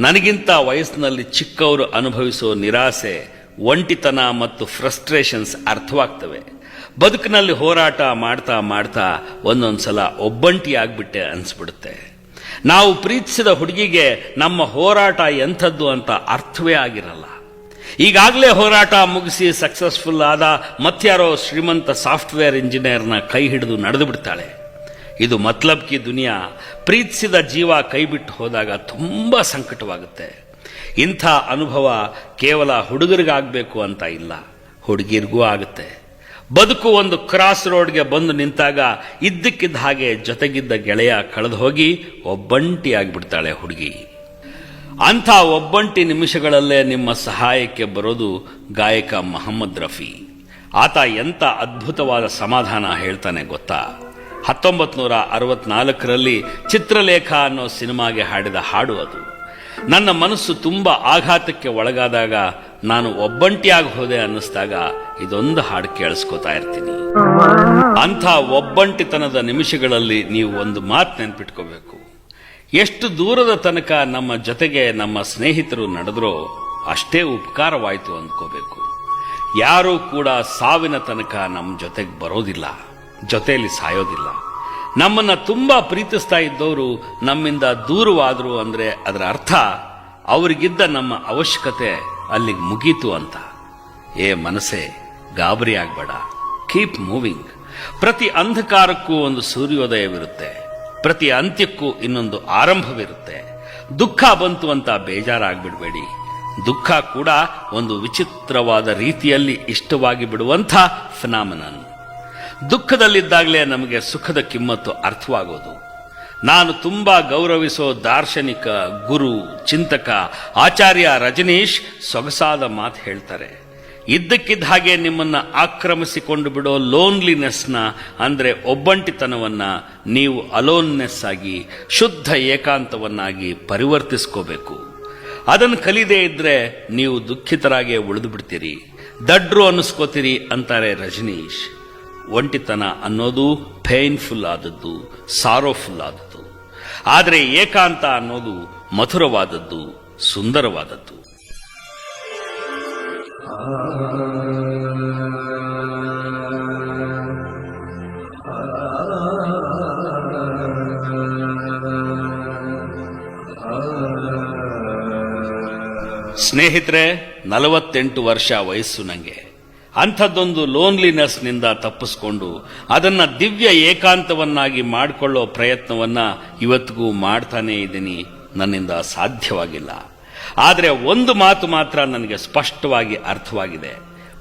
ನನಗಿಂತ ವಯಸ್ಸಿನಲ್ಲಿ ಚಿಕ್ಕವರು ಅನುಭವಿಸೋ ನಿರಾಸೆ, ಒಂಟಿತನ ಮತ್ತು ಫ್ರಸ್ಟ್ರೇಷನ್ಸ್ ಅರ್ಥವಾಗ್ತವೆ. ಬದುಕಿನಲ್ಲಿ ಹೋರಾಟ ಮಾಡ್ತಾ ಮಾಡ್ತಾ ಒಂದೊಂದ್ಸಲ ಒಬ್ಬಂಟಿ ಆಗ್ಬಿಟ್ಟೆ ಅನ್ಸ್ಬಿಡುತ್ತೆ. ನಾವು ಪ್ರೀತಿಸಿದ ಹುಡುಗಿಗೆ ನಮ್ಮ ಹೋರಾಟ ಎಂಥದ್ದು ಅಂತ ಅರ್ಥವೇ ಆಗಿರಲ್ಲ. ಈಗಾಗಲೇ ಹೋರಾಟ ಮುಗಿಸಿ ಸಕ್ಸಸ್ಫುಲ್ ಆದ ಮತ್ಯಾರೋ ಶ್ರೀಮಂತ ಸಾಫ್ಟ್ವೇರ್ ಇಂಜಿನಿಯರ್ನ ಕೈ ಹಿಡಿದು ನಡೆದು ಬಿಡ್ತಾಳೆ. ಇದು ಮತ್ಲಬ್ ಕಿ ದುನಿಯಾ. ಪ್ರೀತಿಸಿದ ಜೀವ ಕೈಬಿಟ್ಟು ಹೋದಾಗ ತುಂಬಾ ಸಂಕಟವಾಗುತ್ತೆ. ಇಂಥ ಅನುಭವ ಕೇವಲ ಹುಡುಗರಿಗಾಗಬೇಕು ಅಂತ ಇಲ್ಲ, ಹುಡುಗಿರಿಗೂ ಆಗುತ್ತೆ. ಬದುಕು ಒಂದು ಕ್ರಾಸ್ ರೋಡ್ಗೆ ಬಂದು ನಿಂತಾಗ ಇದ್ದಕ್ಕಿದ್ದ ಹಾಗೆ ಜೊತೆಗಿದ್ದ ಗೆಳೆಯ ಕಳೆದು ಹೋಗಿ ಒಬ್ಬಂಟಿ ಆಗಿಬಿಡ್ತಾಳೆ ಹುಡುಗಿ. ಅಂಥ ಒಬ್ಬಂಟಿ ನಿಮಿಷಗಳಲ್ಲೇ ನಿಮ್ಮ ಸಹಾಯಕ್ಕೆ ಬರೋದು ಗಾಯಕ ಮೊಹಮ್ಮದ್ ರಫಿ. ಆತ ಎಂಥ ಅದ್ಭುತವಾದ ಸಮಾಧಾನ ಹೇಳ್ತಾನೆ ಗೊತ್ತಾ? 1964ರಲ್ಲಿ ಚಿತ್ರಲೇಖ ಅನ್ನೋ ಸಿನಿಮಾಗೆ ಹಾಡಿದ ಹಾಡು ಅದು. ನನ್ನ ಮನಸ್ಸು ತುಂಬಾ ಆಘಾತಕ್ಕೆ ಒಳಗಾದಾಗ, ನಾನು ಒಬ್ಬಂಟಿಯಾಗಿ ಹೋದೆ ಅನ್ನಿಸ್ದಾಗ ಇದೊಂದು ಹಾಡು ಕೇಳಿಸ್ಕೊತಾ ಇರ್ತೀನಿ. ಅಂಥ ಒಬ್ಬಂಟಿತನದ ನಿಮಿಷಗಳಲ್ಲಿ ನೀವು ಒಂದು ಮಾತು ನೆನ್ಪಿಟ್ಕೋಬೇಕು. ಎಷ್ಟು ದೂರದ ತನಕ ನಮ್ಮ ಜೊತೆಗೆ ನಮ್ಮ ಸ್ನೇಹಿತರು ನಡೆದ್ರೋ ಅಷ್ಟೇ ಉಪಕಾರವಾಯಿತು ಅಂದ್ಕೋಬೇಕು. ಯಾರೂ ಕೂಡ ಸಾವಿನ ತನಕ ನಮ್ಮ ಜೊತೆಗೆ ಬರೋದಿಲ್ಲ, ಜೊತೆಯಲ್ಲಿ ಸಾಯೋದಿಲ್ಲ. ನಮ್ಮನ್ನ ತುಂಬಾ ಪ್ರೀತಿಸ್ತಾ ಇದ್ದವರು ನಮ್ಮಿಂದ ದೂರವಾದ್ರು ಅಂದ್ರೆ ಅದರ ಅರ್ಥ ಅವರಿಗಿದ್ದ ನಮ್ಮ ಅವಶ್ಯಕತೆ ಅಲ್ಲಿಗೆ ಮುಗೀತು ಅಂತ. ಏ ಮನಸ್ಸೇ, ಗಾಬರಿ ಆಗ್ಬೇಡ. Keep moving. ಪ್ರತಿ ಅಂಧಕಾರಕ್ಕೂ ಒಂದು ಸೂರ್ಯೋದಯವಿರುತ್ತೆ, ಪ್ರತಿ ಅಂತ್ಯಕ್ಕೂ ಇನ್ನೊಂದು ಆರಂಭವಿರುತ್ತೆ. ದುಃಖ ಬಂತು ಅಂತ ಬೇಜಾರಾಗ್ಬಿಡ್ಬೇಡಿ. ದುಃಖ ಕೂಡ ಒಂದು ವಿಚಿತ್ರವಾದ ರೀತಿಯಲ್ಲಿ ಇಷ್ಟವಾಗಿ ಬಿಡುವಂಥ ಫಿನಾಮಿನನ್. ದುಃಖದಲ್ಲಿದ್ದಾಗಲೇ ನಮಗೆ ಸುಖದ ಕಿಮ್ಮತ್ತು ಅರ್ಥವಾಗೋದು. ನಾನು ತುಂಬಾ ಗೌರವಿಸೋ ದಾರ್ಶನಿಕ, ಗುರು, ಚಿಂತಕ ಆಚಾರ್ಯ ರಜನೀಶ್ ಸೊಗಸಾದ ಮಾತು ಹೇಳ್ತಾರೆ. ಇದ್ದಕ್ಕಿದ್ದ ಹಾಗೆ ನಿಮ್ಮನ್ನ ಆಕ್ರಮಿಸಿಕೊಂಡು ಬಿಡೋ ಲೋನ್ಲಿನೆಸ್ನ, ಅಂದ್ರೆ ಒಬ್ಬಂಟಿತನವನ್ನ ನೀವು ಅಲೋನ್ನೆಸ್ ಆಗಿ, ಶುದ್ಧ ಏಕಾಂತವನ್ನಾಗಿ ಪರಿವರ್ತಿಸ್ಕೋಬೇಕು. ಅದನ್ನು ಕಲಿದೇ ಇದ್ರೆ ನೀವು ದುಃಖಿತರಾಗೆ ಉಳಿದು ಬಿಡ್ತೀರಿ, ದಡ್ರು ಅನ್ನಿಸ್ಕೋತೀರಿ ಅಂತಾರೆ ರಜನೀಶ್. ಒಂಟಿತನ ಅನ್ನೋದು ಪೇನ್ಫುಲ್ ಆದದ್ದು, ಸಾರೋಫುಲ್ ಆದದ್ದು. ಆದರೆ ಏಕಾಂತ ಅನ್ನೋದು ಮಧುರವಾದದ್ದು, ಸುಂದರವಾದದ್ದು. ಸ್ನೇಹಿತರೆ, 48 ವರ್ಷ ವಯಸ್ಸು ನಂಗೆ. ಅಂಥದ್ದೊಂದು ಲೋನ್ಲಿನೆಸ್ನಿಂದ ತಪ್ಪಿಸ್ಕೊಂಡು ಅದನ್ನ ದಿವ್ಯ ಏಕಾಂತವನ್ನಾಗಿ ಮಾಡಿಕೊಳ್ಳೋ ಪ್ರಯತ್ನವನ್ನ ಇವತ್ತಿಗೂ ಮಾಡ್ತಾನೇ ಇದ್ದೀನಿ. ನನ್ನಿಂದ ಸಾಧ್ಯವಾಗಿಲ್ಲ. ಆದರೆ ಒಂದು ಮಾತು ಮಾತ್ರ ನನಗೆ ಸ್ಪಷ್ಟವಾಗಿ ಅರ್ಥವಾಗಿದೆ.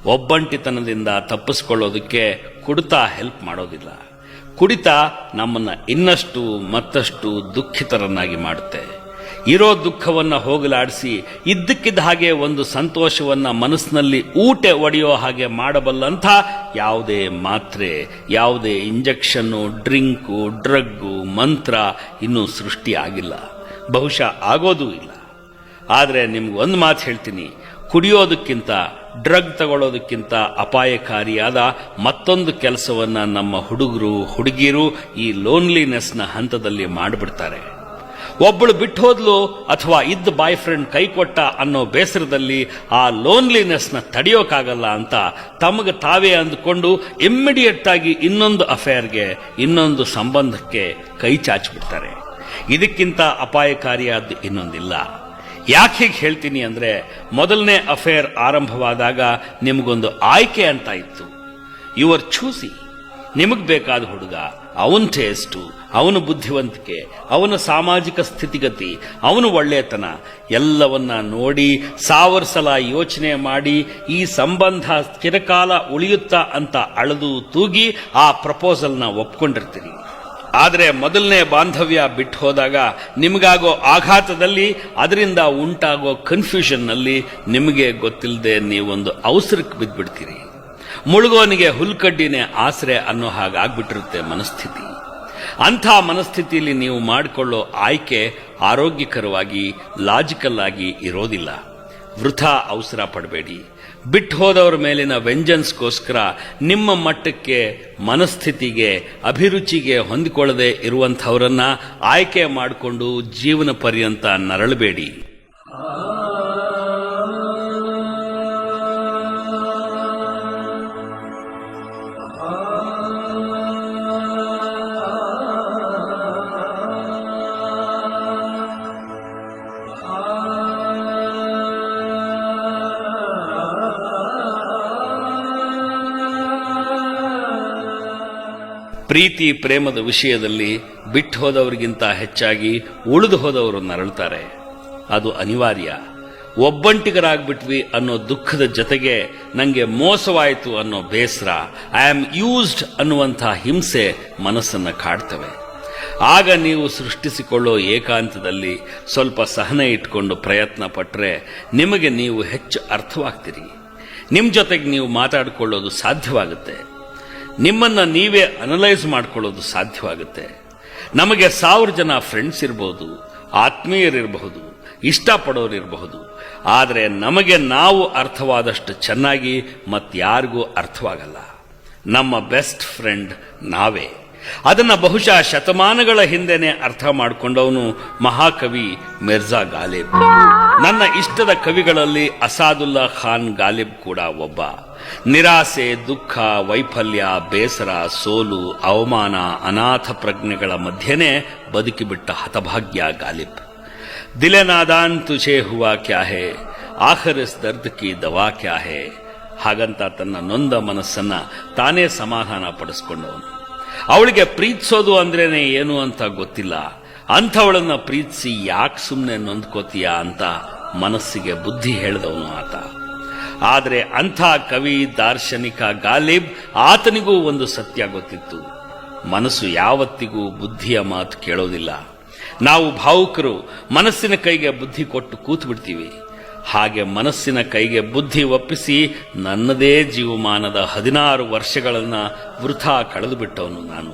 ಒಬ್ಬಂಟಿತನದಿಂದ ತಪ್ಪಿಸ್ಕೊಳ್ಳೋದಕ್ಕೆ ಕುಡಿತ ಹೆಲ್ಪ್ ಮಾಡೋದಿಲ್ಲ. ಕುಡಿತ ನಮ್ಮನ್ನ ಇನ್ನಷ್ಟು ಮತ್ತಷ್ಟು ದುಃಖಿತರನ್ನಾಗಿ ಮಾಡುತ್ತೆ. ಇರೋ ದುಃಖವನ್ನ ಹೋಗಲಾಡಿಸಿ ಇದ್ದಕ್ಕಿದ್ದ ಹಾಗೆ ಒಂದು ಸಂತೋಷವನ್ನ ಮನಸ್ಸಿನಲ್ಲಿ ಊಟೆ ಒಡೆಯೋ ಹಾಗೆ ಮಾಡಬಲ್ಲಂಥ ಯಾವುದೇ ಮಾತ್ರೆ, ಯಾವುದೇ ಇಂಜೆಕ್ಷನ್ನು, ಡ್ರಿಂಕು, ಡ್ರಗ್ಗು, ಮಂತ್ರ ಇನ್ನೂ ಸೃಷ್ಟಿ ಆಗಿಲ್ಲ, ಬಹುಶಃ ಆಗೋದೂ ಇಲ್ಲ. ಆದರೆ ನಿಮ್ಗೊಂದು ಮಾತು ಹೇಳ್ತೀನಿ, ಕುಡಿಯೋದಕ್ಕಿಂತ, ಡ್ರಗ್ ತಗೊಳ್ಳೋದಕ್ಕಿಂತ ಅಪಾಯಕಾರಿಯಾದ ಮತ್ತೊಂದು ಕೆಲಸವನ್ನ ನಮ್ಮ ಹುಡುಗರು, ಹುಡುಗಿಯರು ಈ ಲೋನ್ಲಿನೆಸ್ನ ಹಂತದಲ್ಲಿ ಮಾಡಿಬಿಡ್ತಾರೆ. ಒಬ್ಬಳು ಬಿಟ್ಟು ಹೋದ್ಲು ಅಥವಾ ಇದ್ದ ಬಾಯ್ ಫ್ರೆಂಡ್ ಕೈ ಕೊಟ್ಟ ಅನ್ನೋ ಬೇಸರದಲ್ಲಿ ಆ ಲೋನ್ಲಿನೆಸ್ನ ತಡೆಯೋಕ್ಕಾಗಲ್ಲ ಅಂತ ತಮಗೆ ತಾವೇ ಅಂದುಕೊಂಡು ಇಮ್ಮಿಡಿಯೇಟ್ ಆಗಿ ಇನ್ನೊಂದು ಅಫೇರ್ಗೆ, ಇನ್ನೊಂದು ಸಂಬಂಧಕ್ಕೆ ಕೈ ಚಾಚಿಬಿಡ್ತಾರೆ. ಇದಕ್ಕಿಂತ ಅಪಾಯಕಾರಿಯಾದ ಇನ್ನೊಂದಿಲ್ಲ. ಯಾಕೆ ಹೀಗೆ ಹೇಳ್ತೀನಿ ಅಂದ್ರೆ, ಮೊದಲನೇ ಅಫೇರ್ ಆರಂಭವಾದಾಗ ನಿಮಗೊಂದು ಆಯ್ಕೆ ಅಂತ ಇತ್ತು. Your choosy. ನಿಮಗ್ ಬೇಕಾದ ಹುಡುಗ, ಅವನ ಟೇಸ್ಟು, ಅವನ ಬುದ್ಧಿವಂತಿಕೆ, ಅವನ ಸಾಮಾಜಿಕ ಸ್ಥಿತಿಗತಿ, ಅವನ ಒಳ್ಳೆತನ ಎಲ್ಲವನ್ನ ನೋಡಿ 1000 ಸಲ ಯೋಚನೆ ಮಾಡಿ ಈ ಸಂಬಂಧ ಚಿರಕಾಲ ಉಳಿಯುತ್ತಾ ಅಂತ ಅಳೆದು ತೂಗಿ ಆ ಪ್ರಪೋಸಲ್ನ ಒಪ್ಕೊಂಡಿರ್ತೀರಿ. ಆದರೆ ಮೊದಲನೇ ಬಾಂಧವ್ಯ ಬಿಟ್ಟು ಹೋದಾಗ ನಿಮಗಾಗೋ ಆಘಾತದಲ್ಲಿ, ಅದರಿಂದ ಉಂಟಾಗೋ ಕನ್ಫ್ಯೂಷನ್ನಲ್ಲಿ ನಿಮಗೆ ಗೊತ್ತಿಲ್ಲದೆ ನೀವೊಂದು ಅವಸರಕ್ಕೆ ಬಿದ್ದುಬಿಡ್ತೀರಿ. ಮುಳುಗೋನಿಗೆ ಹುಲ್ಕಡ್ಡಿನೇ ಆಸರೆ ಅನ್ನೋ ಹಾಗಾಗ್ಬಿಟ್ಟಿರುತ್ತೆ ಮನಸ್ಥಿತಿ. ಅಂಥ ಮನಸ್ಥಿತಿಯಲ್ಲಿ ನೀವು ಮಾಡಿಕೊಳ್ಳೋ ಆಯ್ಕೆ ಆರೋಗ್ಯಕರವಾಗಿ, ಲಾಜಿಕಲ್ ಆಗಿ ಇರೋದಿಲ್ಲ. ವೃಥಾ ಅವಸರ ಪಡಬೇಡಿ. ಬಿಟ್ಟು ಹೋದವರ ಮೇಲಿನ ವೆಂಜನ್ಸ್ಗೋಸ್ಕರ ನಿಮ್ಮ ಮಟ್ಟಕ್ಕೆ, ಮನಸ್ಥಿತಿಗೆ, ಅಭಿರುಚಿಗೆ ಹೊಂದಿಕೊಳ್ಳದೆ ಇರುವಂಥವರನ್ನ ಆಯ್ಕೆ ಮಾಡಿಕೊಂಡು ಜೀವನ ಪರ್ಯಂತ ನರಳಬೇಡಿ. ಪ್ರೀತಿ ಪ್ರೇಮದ ವಿಷಯದಲ್ಲಿ ಬಿಟ್ಟು ಹೋದವರಿಗಿಂತ ಹೆಚ್ಚಾಗಿ ಉಳಿದು ಹೋದವರು ನರಳುತ್ತಾರೆ. ಅದು ಅನಿವಾರ್ಯ. ಒಬ್ಬಂಟಿಗರಾಗ್ಬಿಟ್ವಿ ಅನ್ನೋ ದುಃಖದ ಜೊತೆಗೆ ನಂಗೆ ಮೋಸವಾಯಿತು ಅನ್ನೋ ಬೇಸರ, ಐ ಆಮ್ ಯೂಸ್ಡ್ ಅನ್ನುವಂಥ ಹಿಂಸೆ ಮನಸ್ಸನ್ನು ಕಾಡ್ತವೆ. ಆಗ ನೀವು ಸೃಷ್ಟಿಸಿಕೊಳ್ಳೋ ಏಕಾಂತದಲ್ಲಿ ಸ್ವಲ್ಪ ಸಹನೆ ಇಟ್ಕೊಂಡು ಪ್ರಯತ್ನ ಪಟ್ಟರೆ ನಿಮಗೆ ನೀವು ಹೆಚ್ಚು ಅರ್ಥವಾಗ್ತೀರಿ. ನಿಮ್ಮ ಜೊತೆಗೆ ನೀವು ಮಾತಾಡಿಕೊಳ್ಳೋದು ಸಾಧ್ಯವಾಗುತ್ತೆ. ನಿಮ್ಮನ್ನ ನೀವೇ ಅನಲೈಸ್ ಮಾಡ್ಕೊಳ್ಳೋದು ಸಾಧ್ಯವಾಗುತ್ತೆ. ನಮಗೆ 1000 ಜನ ಫ್ರೆಂಡ್ಸ್ ಇರಬಹುದು, ಆತ್ಮೀಯರಿರಬಹುದು, ಇಷ್ಟಪಡೋರಿರಬಹುದು. ಆದರೆ ನಮಗೆ ನಾವು ಅರ್ಥವಾದಷ್ಟು ಚೆನ್ನಾಗಿ ಮತ್ತಾರಿಗೂ ಅರ್ಥವಾಗಲ್ಲ. ನಮ್ಮ ಬೆಸ್ಟ್ ಫ್ರೆಂಡ್ ನಾವೇ. ಅದನ್ನ ಬಹುಶಃ ಶತಮಾನಗಳ ಹಿಂದೆನೆ ಅರ್ಥ ಮಾಡಿಕೊಂಡವನು ಮಹಾಕವಿ ಮಿರ್ಜಾ ಗಾಲಿಬ್. ನನ್ನ ಇಷ್ಟದ ಕವಿಗಳಲ್ಲಿ ಅಸಾದುಲ್ಲಾ ಖಾನ್ ಗಾಲಿಬ್ ಕೂಡ ಒಬ್ಬ. ನಿರಾಸೆ, ದುಃಖ, ವೈಫಲ್ಯ, ಬೇಸರ, ಸೋಲು, ಅವಮಾನ, ಅನಾಥ ಪ್ರಜ್ಞೆಗಳ ಮಧ್ಯೆನೇ ಬದುಕಿಬಿಟ್ಟ ಹತಭಾಗ್ಯ ಗಾಲಿಬ್. ದಿಲೆ ನಾದಾನ್ ತುझे हुआ क्या है, आखिर इस दर्द की दवा क्या है, ಹಾಗಂತ ತನ್ನ ನೊಂದ ಮನಸ್ಸನ್ನ ತಾನೇ ಸಮಾಧಾನ ಪಡಿಸ್ಕೊಂಡವನು. ಅವಳಿಗೆ ಪ್ರೀತಿಸೋದು ಅಂದ್ರೇನೆ ಏನು ಅಂತ ಗೊತ್ತಿಲ್ಲ, ಅಂಥವಳನ್ನ ಪ್ರೀತಿಸಿ ಯಾಕೆ ಸುಮ್ಮನೆ ನೊಂದ್ಕೋತೀಯ ಅಂತ ಮನಸ್ಸಿಗೆ ಬುದ್ಧಿ ಹೇಳಿದವನು ಆತ. ಆದರೆ ಅಂಥ ಕವಿ ದಾರ್ಶನಿಕ ಗಾಲಿಬ್, ಆತನಿಗೂ ಒಂದು ಸತ್ಯ ಗೊತ್ತಿತ್ತು. ಮನಸ್ಸು ಯಾವತ್ತಿಗೂ ಬುದ್ಧಿಯ ಮಾತು ಕೇಳೋದಿಲ್ಲ. ನಾವು ಭಾವುಕರು ಮನಸ್ಸಿನ ಕೈಗೆ ಬುದ್ಧಿ ಕೊಟ್ಟು ಕೂತು ಬಿಡ್ತೀವಿ. ಹಾಗೆ ಮನಸ್ಸಿನ ಕೈಗೆ ಬುದ್ಧಿ ಒಪ್ಪಿಸಿ ನನ್ನದೇ ಜೀವಮಾನದ 16 ವರ್ಷಗಳನ್ನ ವೃಥಾ ಕಳೆದು ಬಿಟ್ಟವನು ನಾನು.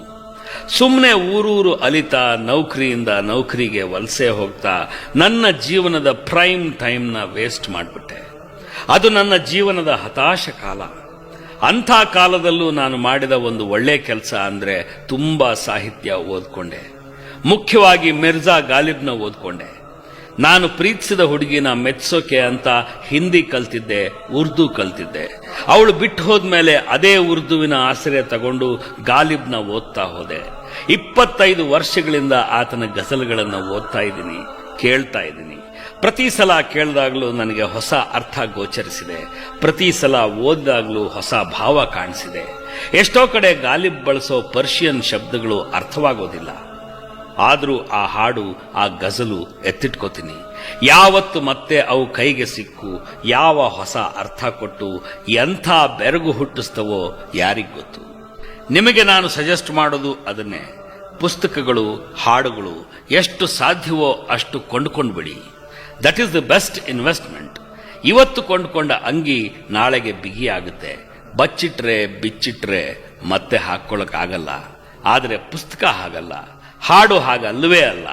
ಸುಮ್ಮನೆ ಊರೂರು ಅಲಿತಾ ನೌಕರಿಯಿಂದ ನೌಕರಿಗೆ ವಲಸೆ ಹೋಗ್ತಾ ನನ್ನ ಜೀವನದ ಪ್ರೈಮ್ ಟೈಮ್ನ ವೇಸ್ಟ್ ಮಾಡಿಬಿಟ್ಟೆ. ಅದು ನನ್ನ ಜೀವನದ ಹತಾಶ ಕಾಲ. ಅಂಥ ಕಾಲದಲ್ಲೂ ನಾನು ಮಾಡಿದ ಒಂದು ಒಳ್ಳೆ ಕೆಲಸ ಅಂದ್ರೆ ತುಂಬಾ ಸಾಹಿತ್ಯ ಓದ್ಕೊಂಡೆ. ಮುಖ್ಯವಾಗಿ ಮಿರ್ಜಾ ಗಾಲಿಬ್ನ ಓದ್ಕೊಂಡೆ. ನಾನು ಪ್ರೀತಿಸಿದ ಹುಡುಗಿನ ಮೆಚ್ಚೋಕೆ ಅಂತ ಹಿಂದಿ ಕಲ್ತಿದ್ದೆ, ಉರ್ದು ಕಲ್ತಿದ್ದೆ. ಅವಳು ಬಿಟ್ಟು ಹೋದ್ಮೇಲೆ ಅದೇ ಉರ್ದುವಿನ ಆಶ್ರಯ ತಗೊಂಡು ಗಾಲಿಬ್ನ ಓದ್ತಾ ಹೋದೆ. 25 ವರ್ಷಗಳಿಂದ ಆತನ ಗಜಲ್ಗಳನ್ನು ಓದ್ತಾ ಇದ್ದೀನಿ, ಕೇಳ್ತಾ ಇದ್ದೀನಿ. ಪ್ರತಿ ಸಲ ಕೇಳಿದಾಗಲೂ ನನಗೆ ಹೊಸ ಅರ್ಥ ಗೋಚರಿಸಿದೆ. ಪ್ರತಿ ಸಲ ಓದಿದಾಗಲೂ ಹೊಸ ಭಾವ ಕಾಣಿಸಿದೆ. ಎಷ್ಟೋ ಕಡೆ ಗಾಲಿಬ್ ಬಳಸೋ ಪರ್ಷಿಯನ್ ಶಬ್ದಗಳು ಅರ್ಥವಾಗೋದಿಲ್ಲ. ಆದರೂ ಆ ಹಾಡು, ಆ ಗಜಲು ಎತ್ತಿಟ್ಕೋತೀನಿ. ಯಾವತ್ತು ಮತ್ತೆ ಅವು ಕೈಗೆ ಸಿಕ್ಕು ಯಾವ ಹೊಸ ಅರ್ಥ ಕೊಟ್ಟು ಎಂಥ ಬೆರಗು ಹುಟ್ಟಿಸ್ತವೋ ಯಾರಿಗ್ ಗೊತ್ತು. ನಿಮಗೆ ನಾನು ಸಜೆಸ್ಟ್ ಮಾಡೋದು ಅದನ್ನೇ. ಪುಸ್ತಕಗಳು, ಹಾಡುಗಳು ಎಷ್ಟು ಸಾಧ್ಯವೋ ಅಷ್ಟು ಕೊಂಡುಕೊಂಡ್ಬಿಡಿ. That is the best investment. ಇವತ್ತು ಕೊಂಡುಕೊಂಡ ಅಂಗಿ ನಾಳೆಗೆ ಬಿಗಿಯಾಗುತ್ತೆ. ಬಚ್ಚಿಟ್ರೆ ಬಿಚ್ಚಿಟ್ರೆ ಮತ್ತೆ ಹಾಕ್ಕೊಳ್ಳೋಕ್ಕಾಗಲ್ಲ. ಆದರೆ ಪುಸ್ತಕ ಹಾಗಲ್ಲ, ಹಾಡು ಹಾಗಲ್ಲವೇ ಅಲ್ಲ.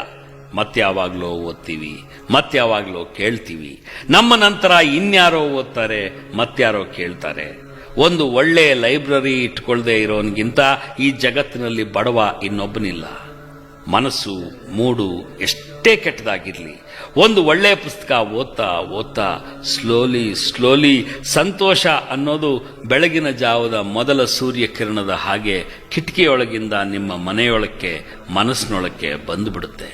ಮತ್ಯಾವಾಗ್ಲೋ ಓದ್ತೀವಿ, ಮತ್ಯಾವಾಗ್ಲೋ ಕೇಳ್ತೀವಿ. ನಮ್ಮ ನಂತರ ಇನ್ಯಾರೋ ಓದ್ತಾರೆ, ಮತ್ಯಾರೋ ಕೇಳ್ತಾರೆ. ಒಂದು ಒಳ್ಳೆಯ ಲೈಬ್ರರಿ ಇಟ್ಕೊಳ್ಳದೆ ಇರೋನ್ಗಿಂತ ಈ ಜಗತ್ತಿನಲ್ಲಿ ಬಡವ ಇನ್ನೊಬ್ಬನಿಲ್ಲ. ಮನಸ್ಸು, ಮೂಡು ಎಷ್ಟೇ ಕೆಟ್ಟದಾಗಿರ್ಲಿ, ಒಂದು ಒಳ್ಳೆಯ ಪುಸ್ತಕ ಓದ್ತಾ ಓದ್ತಾ ಸ್ಲೋಲಿ ಸಂತೋಷ ಅನ್ನೋದು ಬೆಳಗಿನ ಜಾವದ ಮೊದಲ ಸೂರ್ಯ ಕಿರಣದ ಹಾಗೆ ಕಿಟಕಿಯೊಳಗಿಂದ ನಿಮ್ಮ ಮನೆಯೊಳಕ್ಕೆ, ಮನಸ್ಸಿನೊಳಕ್ಕೆ ಬಂದುಬಿಡುತ್ತೆ.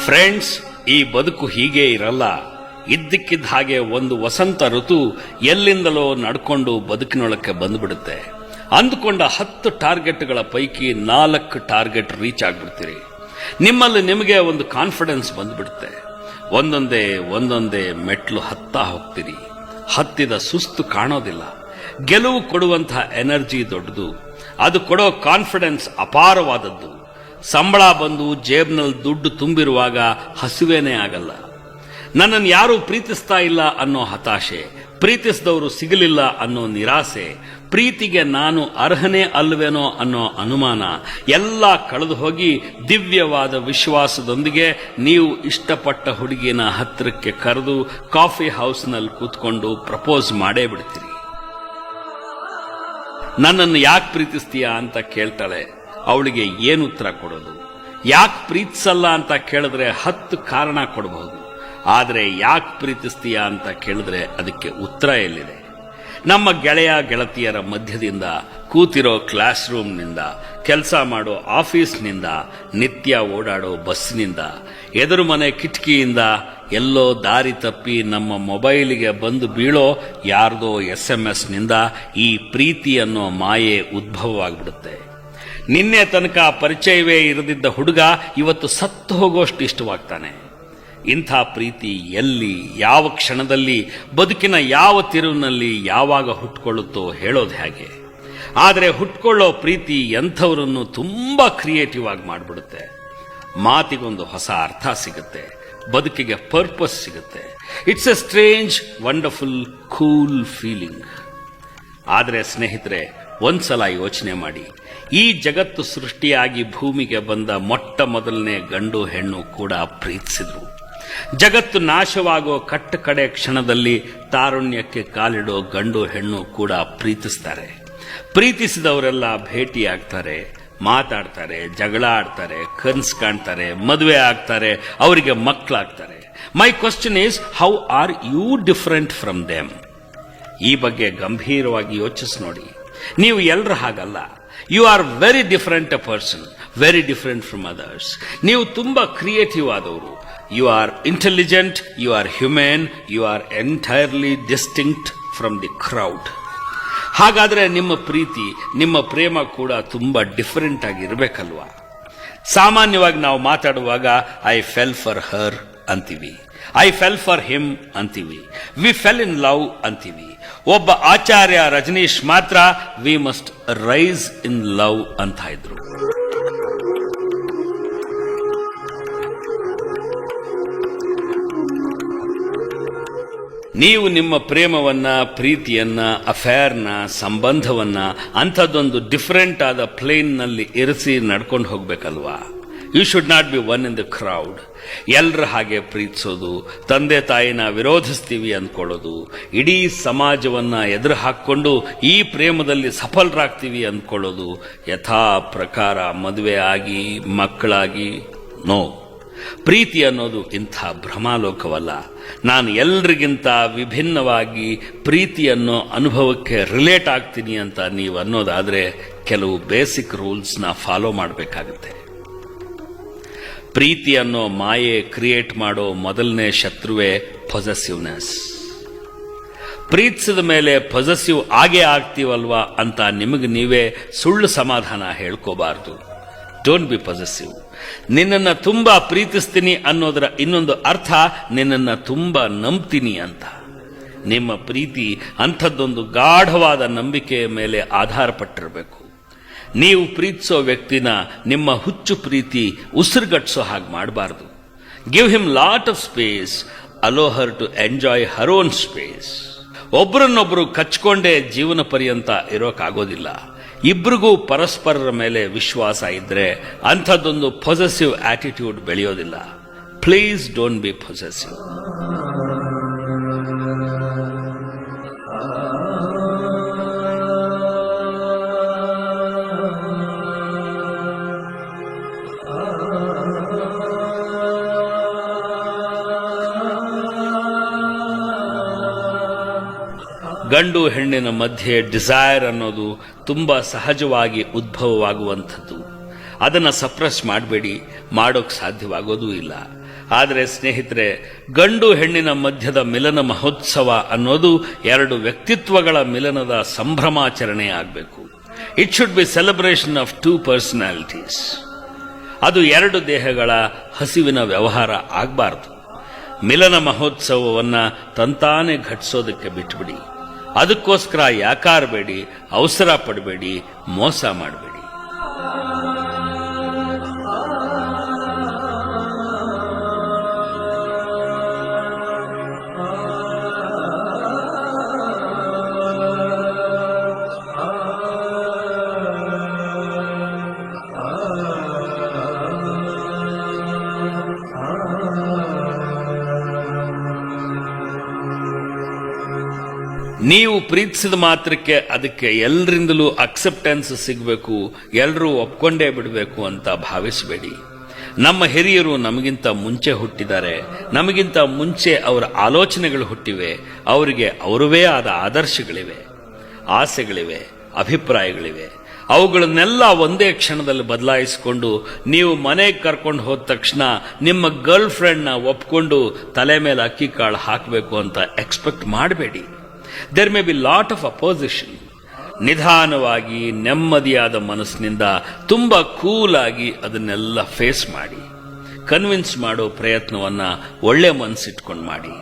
ಫ್ರೆಂಡ್ಸ್, ಈ ಬದುಕು ಹೀಗೆ ಇರಲ್ಲ. ಇದ್ದಕ್ಕಿದ್ದ ಹಾಗೆ ಒಂದು ವಸಂತ ಋತು ಎಲ್ಲಿಂದಲೋ ನಡ್ಕೊಂಡು ಬದುಕಿನೊಳಕ್ಕೆ ಬಂದ್ಬಿಡುತ್ತೆ. ಅಂದುಕೊಂಡ 10 ಟಾರ್ಗೆಟ್ಗಳ ಪೈಕಿ 4 ಟಾರ್ಗೆಟ್ ರೀಚ್ ಆಗ್ಬಿಡ್ತೀರಿ. ನಿಮ್ಮಲ್ಲಿ ನಿಮಗೆ ಒಂದು ಕಾನ್ಫಿಡೆನ್ಸ್ ಬಂದ್ಬಿಡುತ್ತೆ. ಒಂದೊಂದೇ ಮೆಟ್ಲು ಹತ್ತಾ ಹೋಗ್ತೀರಿ. ಹತ್ತಿದ ಸುಸ್ತು ಕಾಣೋದಿಲ್ಲ. ಗೆಲುವು ಕೊಡುವಂತಹ ಎನರ್ಜಿ ದೊಡ್ಡದು, ಅದು ಕೊಡೋ ಕಾನ್ಫಿಡೆನ್ಸ್ ಅಪಾರವಾದದ್ದು. ಸಂಬಳ ಬಂದು ಜೇಬ್ನಲ್ಲಿ ದುಡ್ಡು ತುಂಬಿರುವಾಗ ಹಸುವೇನೇ ಆಗಲ್ಲ. ನನ್ನನ್ನು ಯಾರೂ ಪ್ರೀತಿಸ್ತಾ ಇಲ್ಲ ಅನ್ನೋ ಹತಾಶೆ, ಪ್ರೀತಿಸಿದವರು ಸಿಗಲಿಲ್ಲ ಅನ್ನೋ ನಿರಾಸೆ, ಪ್ರೀತಿಗೆ ನಾನು ಅರ್ಹನೇ ಅಲ್ವೇನೋ ಅನ್ನೋ ಅನುಮಾನ ಎಲ್ಲ ಕಳೆದು ಹೋಗಿ ದಿವ್ಯವಾದ ವಿಶ್ವಾಸದೊಂದಿಗೆ ನೀವು ಇಷ್ಟಪಟ್ಟ ಹುಡುಗಿನ ಹತ್ತಿರಕ್ಕೆ ಕರೆದು ಕಾಫಿ ಹೌಸ್ನಲ್ಲಿ ಕೂತ್ಕೊಂಡು ಪ್ರಪೋಸ್ ಮಾಡೇ ಬಿಡ್ತೀರಿ. ನನ್ನನ್ನು ಯಾಕೆ ಪ್ರೀತಿಸ್ತೀಯಾ ಅಂತ ಕೇಳ್ತಾಳೆ. ಅವಳಿಗೆ ಏನು ಉತ್ತರ ಕೊಡೋದು? ಯಾಕೆ ಪ್ರೀತಿಸಲ್ಲ ಅಂತ ಕೇಳಿದ್ರೆ 10 ಕಾರಣ ಕೊಡಬಹುದು. ಆದರೆ ಯಾಕೆ ಪ್ರೀತಿಸ್ತೀಯಾ ಅಂತ ಕೇಳಿದ್ರೆ ಅದಕ್ಕೆ ಉತ್ತರ ಎಲ್ಲಿದೆ? ನಮ್ಮ ಗೆಳೆಯ ಗೆಳತಿಯರ ಮಧ್ಯದಿಂದ, ಕೂತಿರೋ ಕ್ಲಾಸ್ ರೂಮ್ನಿಂದ, ಕೆಲಸ ಮಾಡೋ ಆಫೀಸ್ನಿಂದ, ನಿತ್ಯ ಓಡಾಡೋ ಬಸ್ನಿಂದ, ಎದುರು ಮನೆ ಕಿಟಕಿಯಿಂದ, ಎಲ್ಲೋ ದಾರಿ ತಪ್ಪಿ ನಮ್ಮ ಮೊಬೈಲಿಗೆ ಬಂದು ಬೀಳೋ ಯಾರ್ದೋ SMS ನಿಂದ ಈ ಪ್ರೀತಿ ಅನ್ನೋ ಮಾಯೆ ಉದ್ಭವವಾಗ್ಬಿಡುತ್ತೆ. ನಿನ್ನೆ ತನಕ ಪರಿಚಯವೇ ಇರದಿದ್ದ ಹುಡುಗ ಇವತ್ತು ಸತ್ತು ಹೋಗೋಷ್ಟು ಇಷ್ಟವಾಗ್ತಾನೆ. ಇಂಥ ಪ್ರೀತಿ ಎಲ್ಲಿ, ಯಾವ ಕ್ಷಣದಲ್ಲಿ, ಬದುಕಿನ ಯಾವ ತಿರುವಿನಲ್ಲಿ ಯಾವಾಗ ಹುಟ್ಕೊಳ್ಳುತ್ತೋ ಹೇಳೋದು ಹೇಗೆ? ಆದರೆ ಹುಟ್ಕೊಳ್ಳೋ ಪ್ರೀತಿ ಎಂಥವರನ್ನು ತುಂಬಾ ಕ್ರಿಯೇಟಿವ್ ಆಗಿ ಮಾಡಿಬಿಡುತ್ತೆ. ಮಾತಿಗೊಂದು ಹೊಸ ಅರ್ಥ ಸಿಗುತ್ತೆ, ಬದುಕಿಗೆ ಪರ್ಪಸ್ ಸಿಗುತ್ತೆ. It's A strange, wonderful, cool feeling. ಆದರೆ ಸ್ನೇಹಿತರೆ, ಒಂದ್ಸಲ ಯೋಚನೆ ಮಾಡಿ, ಈ ಜಗತ್ತು ಸೃಷ್ಟಿಯಾಗಿ ಭೂಮಿಗೆ ಬಂದ ಮೊಟ್ಟ ಮೊದಲನೇ ಗಂಡು ಹೆಣ್ಣು ಕೂಡ ಪ್ರೀತಿಸಿದ್ರು. ಜಗತ್ತು ನಾಶವಾಗೋ ಕಡೆ ಕ್ಷಣದಲ್ಲಿ ತಾರುಣ್ಯಕ್ಕೆ ಕಾಲಿಡೋ ಗಂಡು ಹೆಣ್ಣು ಕೂಡ ಪ್ರೀತಿಸ್ತಾರೆ. ಪ್ರೀತಿಸಿದವರೆಲ್ಲ ಭೇಟಿಯಾಗ್ತಾರೆ, ಮಾತಾಡ್ತಾರೆ, ಜಗಳ ಆಡ್ತಾರೆ, ಕನ್ಸು ಕಾಣ್ತಾರೆ, ಮದುವೆ ಆಗ್ತಾರೆ, ಅವರಿಗೆ ಮಕ್ಕಳಾಗ್ತಾರೆ. My question is, how are you different from them? ಈ ಬಗ್ಗೆ ಗಂಭೀರವಾಗಿ ಯೋಚಿಸಿ ನೋಡಿ. ನೀವು ಎಲ್ಲರ ಹಾಗಲ್ಲ. You are very different a person, very different from others. ನೀವು ತುಂಬಾ ಕ್ರಿಯೇಟಿವ್ ಆದವರು. You are intelligent, you are human, you are entirely distinct from the crowd. ಹಾಗಾದ್ರೆ ನಿಮ್ಮ ಪ್ರೀತಿ, ನಿಮ್ಮ ಪ್ರೇಮ ಕೂಡ ತುಂಬಾ ಡಿಫರೆಂಟ್ ಆಗಿರ್ಬೇಕಲ್ವಾ? ಸಾಮಾನ್ಯವಾಗಿ ನಾವು ಮಾತಾಡುವಾಗ ಐ ಫೆಲ್ ಫಾರ್ ಹರ್ ಅಂತೀವಿ, ಐ ಫೆಲ್ ಫಾರ್ ಹಿಮ್ ಅಂತೀವಿ, ವಿ ಫೆಲ್ ಇನ್ ಲವ್ ಅಂತೀವಿ. ಒಬ್ಬ ಆಚಾರ್ಯ ರಜನೀಶ್ ಮಾತ್ರ we must rise in love ಅಂತ ಇದ್ರು. ನೀವು ನಿಮ್ಮ ಪ್ರೇಮವನ್ನ, ಪ್ರೀತಿಯನ್ನ, ಅಫೇರ್ನ, ಸಂಬಂಧವನ್ನ ಅಂಥದ್ದೊಂದು ಡಿಫರೆಂಟ್ ಆದ ಪ್ಲೇನ್ ನಲ್ಲಿ ಇರಿಸಿ ನಡ್ಕೊಂಡು ಹೋಗ್ಬೇಕಲ್ವಾ? You should not be one in the crowd. ಎಲ್ಲರ ಹಾಗೆ ಪ್ರೀತಿಸೋದು, ತಂದೆ ತಾಯಿನ ವಿರೋಧಿಸ್ತೀವಿ ಅಂದ್ಕೊಳ್ಳೋದು, ಇಡೀ ಸಮಾಜವನ್ನ ಎದುರು ಹಾಕ್ಕೊಂಡು ಈ ಪ್ರೇಮದಲ್ಲಿ ಸಫಲರಾಗ್ತೀವಿ ಅಂದ್ಕೊಳ್ಳೋದು, ಯಥಾ ಪ್ರಕಾರ ಮದುವೆ ಆಗಿ ಮಕ್ಕಳಾಗಿ, ನೋ. ಪ್ರೀತಿ ಅನ್ನೋದು ಇಂಥ ಭ್ರಮಾಲೋಕವಲ್ಲ. ನಾನು ಎಲ್ರಿಗಿಂತ ವಿಭಿನ್ನವಾಗಿ ಪ್ರೀತಿ ಅನ್ನೋ ಅನುಭವಕ್ಕೆ ರಿಲೇಟ್ ಆಗ್ತೀನಿ ಅಂತ ನೀವು ಅನ್ನೋದಾದ್ರೆ ಕೆಲವು ಬೇಸಿಕ್ ರೂಲ್ಸ್ನ ಫಾಲೋ ಮಾಡಬೇಕಾಗುತ್ತೆ. ಪ್ರೀತಿ ಅನ್ನೋ ಮಾಯೆ ಕ್ರಿಯೇಟ್ ಮಾಡೋ ಮೊದಲನೇ ಶತ್ರುವೇ ಪೊಸೆಸಿವ್ನೆಸ್. ಪ್ರೀತಿಸಿದ ಮೇಲೆ ಪೊಸೆಸಿವ್ ಆಗೇ ಆಗ್ತೀವಲ್ವಾ ಅಂತ ನಿಮಗೆ ನೀವೇ ಸುಳ್ಳು ಸಮಾಧಾನ ಹೇಳ್ಕೋಬಾರ್ದು. Don't be possessive. ನಿನ್ನನ್ನು ತುಂಬಾ ಪ್ರೀತಿಸ್ತೀನಿ ಅನ್ನೋದರ ಇನ್ನೊಂದು ಅರ್ಥ ನಿನ್ನನ್ನು ತುಂಬಾ ನಂಬ್ತೀನಿ ಅಂತ. ನಿಮ್ಮ ಪ್ರೀತಿ ಅಂಥದ್ದೊಂದು ಗಾಢವಾದ ನಂಬಿಕೆಯ ಮೇಲೆ ಆಧಾರಪಟ್ಟಿರಬೇಕು. ನೀವು ಪ್ರೀತಿಸೋ ವ್ಯಕ್ತಿನ ನಿಮ್ಮ ಹುಚ್ಚು ಪ್ರೀತಿ ಉಸಿರುಗಟ್ಟಿಸೋ ಹಾಗೆ ಮಾಡಬಾರ್ದು. Give him lot of space, allow her to enjoy her own space. ಒಬ್ಬರನ್ನೊಬ್ಬರು ಕಚ್ಕೊಂಡೇ ಜೀವನ ಪರ್ಯಂತ ಇರೋಕ್ಕಾಗೋದಿಲ್ಲ. ಇಬ್ಬರಿಗೂ ಪರಸ್ಪರರ ಮೇಲೆ ವಿಶ್ವಾಸ ಇದ್ರೆ ಅಂಥದ್ದೊಂದು ಪೊಸೆಸಿವ್ ಆಟಿಟ್ಯೂಡ್ ಬೆಳೆಯೋದಿಲ್ಲ. Please don't be possessive. ಗಂಡು ಹೆಣ್ಣಿನ ಮಧ್ಯೆ ಡಿಸೈರ್ ಅನ್ನೋದು ತುಂಬಾ ಸಹಜವಾಗಿ ಉದ್ಭವವಾಗುವಂಥದ್ದು. ಅದನ್ನು ಸಪ್ರೆಸ್ ಮಾಡಬೇಡಿ, ಮಾಡೋಕ್ ಸಾಧ್ಯವಾಗೋದೂ ಇಲ್ಲ. ಆದರೆ ಸ್ನೇಹಿತರೆ, ಗಂಡು ಹೆಣ್ಣಿನ ಮಧ್ಯದ ಮಿಲನ ಮಹೋತ್ಸವ ಅನ್ನೋದು ಎರಡು ವ್ಯಕ್ತಿತ್ವಗಳ ಮಿಲನದ ಸಂಭ್ರಮಾಚರಣೆ ಆಗಬೇಕು. It should be celebration of two personalities. ಅದು ಎರಡು ದೇಹಗಳ ಹಸಿವಿನ ವ್ಯವಹಾರ ಆಗಬಾರ್ದು. ಮಿಲನ ಮಹೋತ್ಸವವನ್ನ ತಂತಾನೆ ಘಟಿಸೋದಕ್ಕೆ ಬಿಟ್ಬಿಡಿ. ಅದಕ್ಕೋಸ್ಕರ ಯಾಕಾರಬೇಡಿ, ಅವಸರ ಪಡಬೇಡಿ, ಮೋಸ ಮಾಡಬೇಡಿ. ನೀವು ಪ್ರೀತಿಸಿದ ಮಾತ್ರಕ್ಕೆ ಅದಕ್ಕೆ ಎಲ್ಲರಿಂದಲೂ ಅಕ್ಸೆಪ್ಟೆನ್ಸ್ ಸಿಗಬೇಕು, ಎಲ್ಲರೂ ಒಪ್ಕೊಂಡೇ ಬಿಡಬೇಕು ಅಂತ ಭಾವಿಸಬೇಡಿ. ನಮ್ಮ ಹಿರಿಯರು ನಮಗಿಂತ ಮುಂಚೆ ಹುಟ್ಟಿದ್ದಾರೆ, ನಮಗಿಂತ ಮುಂಚೆ ಅವರ ಆಲೋಚನೆಗಳು ಹುಟ್ಟಿವೆ, ಅವರಿಗೆ ಅವರವೇ ಆದ ಆದರ್ಶಗಳಿವೆ, ಆಸೆಗಳಿವೆ, ಅಭಿಪ್ರಾಯಗಳಿವೆ. ಅವುಗಳನ್ನೆಲ್ಲ ಒಂದೇ ಕ್ಷಣದಲ್ಲಿ ಬದಲಾಯಿಸಿಕೊಂಡು ನೀವು ಮನೆಗೆ ಕರ್ಕೊಂಡು ಹೋದ ತಕ್ಷಣ ನಿಮ್ಮ ಗರ್ಲ್ ಫ್ರೆಂಡ್ನ ಒಪ್ಕೊಂಡು ತಲೆ ಮೇಲೆ ಅಕ್ಕಿ ಕಾಳು ಹಾಕಬೇಕು ಅಂತ ಎಕ್ಸ್ಪೆಕ್ಟ್ ಮಾಡಬೇಡಿ. There may be lot of opposition. ನಿಧಾನವಾಗಿ ನೆಮ್ಮದಿಯಾದ ಮನಸ್ಸಿನಿಂದ ತುಂಬಾ ಕೂಲ್ ಆಗಿ ಅದನ್ನೆಲ್ಲ ಫೇಸ್ ಮಾಡಿ. ಕನ್ವಿನ್ಸ್ ಮಾಡೋ ಪ್ರಯತ್ನವನ್ನ ಒಳ್ಳೆ ಮನಸ್ಸಿಟ್ಕೊಂಡು ಮಾಡಿ.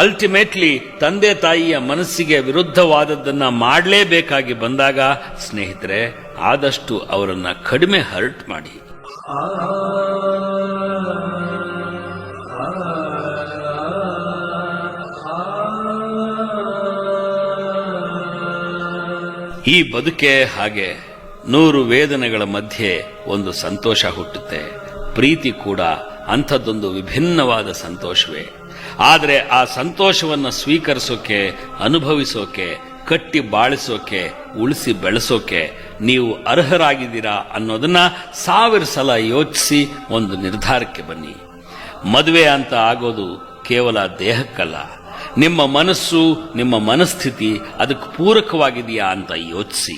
ಅಲ್ಟಿಮೇಟ್ಲಿ ತಂದೆ ತಾಯಿಯ ಮನಸ್ಸಿಗೆ ವಿರುದ್ಧವಾದದ್ದನ್ನ ಮಾಡಲೇಬೇಕಾಗಿ ಬಂದಾಗ ಸ್ನೇಹಿತರೆ, ಆದಷ್ಟು ಅವರನ್ನ ಕಡಿಮೆ ಹರ್ಟ್ ಮಾಡಿ. ಈ ಬದುಕೆ ಹಾಗೆ. 100 ವೇದನೆಗಳ ಮಧ್ಯೆ ಒಂದು ಸಂತೋಷ ಹುಟ್ಟುತ್ತೆ. ಪ್ರೀತಿ ಕೂಡ ಅಂಥದ್ದೊಂದು ವಿಭಿನ್ನವಾದ ಸಂತೋಷವೇ. ಆದರೆ ಆ ಸಂತೋಷವನ್ನು ಸ್ವೀಕರಿಸೋಕೆ, ಅನುಭವಿಸೋಕೆ, ಕಟ್ಟಿ ಬಾಳಿಸೋಕೆ, ಉಳಿಸಿ ಬೆಳೆಸೋಕೆ ನೀವು ಅರ್ಹರಾಗಿದ್ದೀರಾ ಅನ್ನೋದನ್ನ 1000 ಸಲ ಯೋಚಿಸಿ ಒಂದು ನಿರ್ಧಾರಕ್ಕೆ ಬನ್ನಿ. ಮದುವೆ ಅಂತ ಆಗೋದು ಕೇವಲ ದೇಹಕ್ಕಲ್ಲ, ನಿಮ್ಮ ಮನಸ್ಸು, ನಿಮ್ಮ ಮನಸ್ಥಿತಿ ಅದಕ್ಕೆ ಪೂರಕವಾಗಿದೆಯಾ ಅಂತ ಯೋಚಿಸಿ.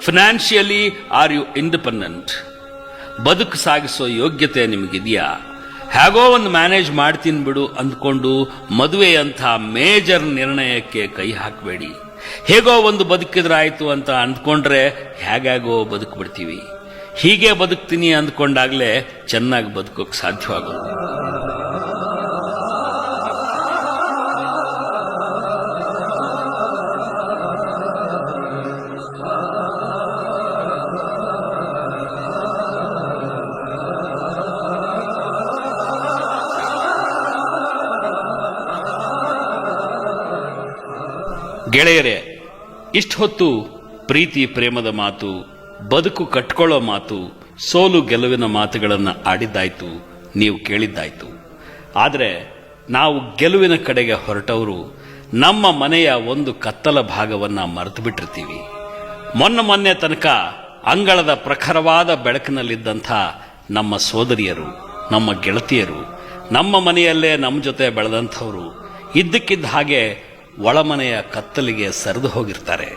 Financially are you independent? ಬದುಕು ಸಾಗಿಸೋ ಯೋಗ್ಯತೆ ನಿಮಗಿದೆಯಾ? ಹೇಗೋ ಒಂದು ಮ್ಯಾನೇಜ್ ಮಾಡ್ತೀನಿ ಬಿಡು ಅಂದ್ಕೊಂಡು ಮದುವೆಯಂಥ ಮೇಜರ್ ನಿರ್ಣಯಕ್ಕೆ ಕೈ ಹಾಕಬೇಡಿ. ಹೇಗೋ ಒಂದು ಬದುಕಿದ್ರಾಯ್ತು ಅಂತ ಅಂದ್ಕೊಂಡ್ರೆ ಹೇಗಾಗೋ ಬದುಕ್ಬಿಡ್ತೀವಿ. ಹೀಗೆ ಬದುಕ್ತೀನಿ ಅಂದ್ಕೊಂಡಾಗ್ಲೇ ಚೆನ್ನಾಗಿ ಬದುಕೋಕ್ ಸಾಧ್ಯವಾಗೋದು. ಗೆಳೆಯರೇ, ಇಷ್ಟು ಹೊತ್ತು ಪ್ರೀತಿ ಪ್ರೇಮದ ಮಾತು, ಬದುಕು ಕಟ್ಕೊಳ್ಳೋ ಮಾತು, ಸೋಲು ಗೆಲುವಿನ ಮಾತುಗಳನ್ನು ಆಡಿದ್ದಾಯ್ತು, ನೀವು ಕೇಳಿದ್ದಾಯ್ತು. ಆದರೆ ನಾವು ಗೆಲುವಿನ ಕಡೆಗೆ ಹೊರಟವರು ನಮ್ಮ ಮನೆಯ ಒಂದು ಕತ್ತಲ ಭಾಗವನ್ನು ಮರೆತು ಬಿಟ್ಟಿರ್ತೀವಿ. ಮೊನ್ನೆ ತನಕ ಅಂಗಳದ ಪ್ರಖರವಾದ ಬೆಳಕಿನಲ್ಲಿದ್ದಂಥ ನಮ್ಮ ಸೋದರಿಯರು, ನಮ್ಮ ಗೆಳತಿಯರು, ನಮ್ಮ ಮನೆಯಲ್ಲೇ ನಮ್ಮ ಜೊತೆ ಬೆಳೆದಂಥವರು ಇದ್ದಕ್ಕಿದ್ದ ಹಾಗೆ ಒಳಮನೆಯ ಕತ್ತಲಿಗೆ ಸರಿದು ಹೋಗಿರ್ತಾರೆ.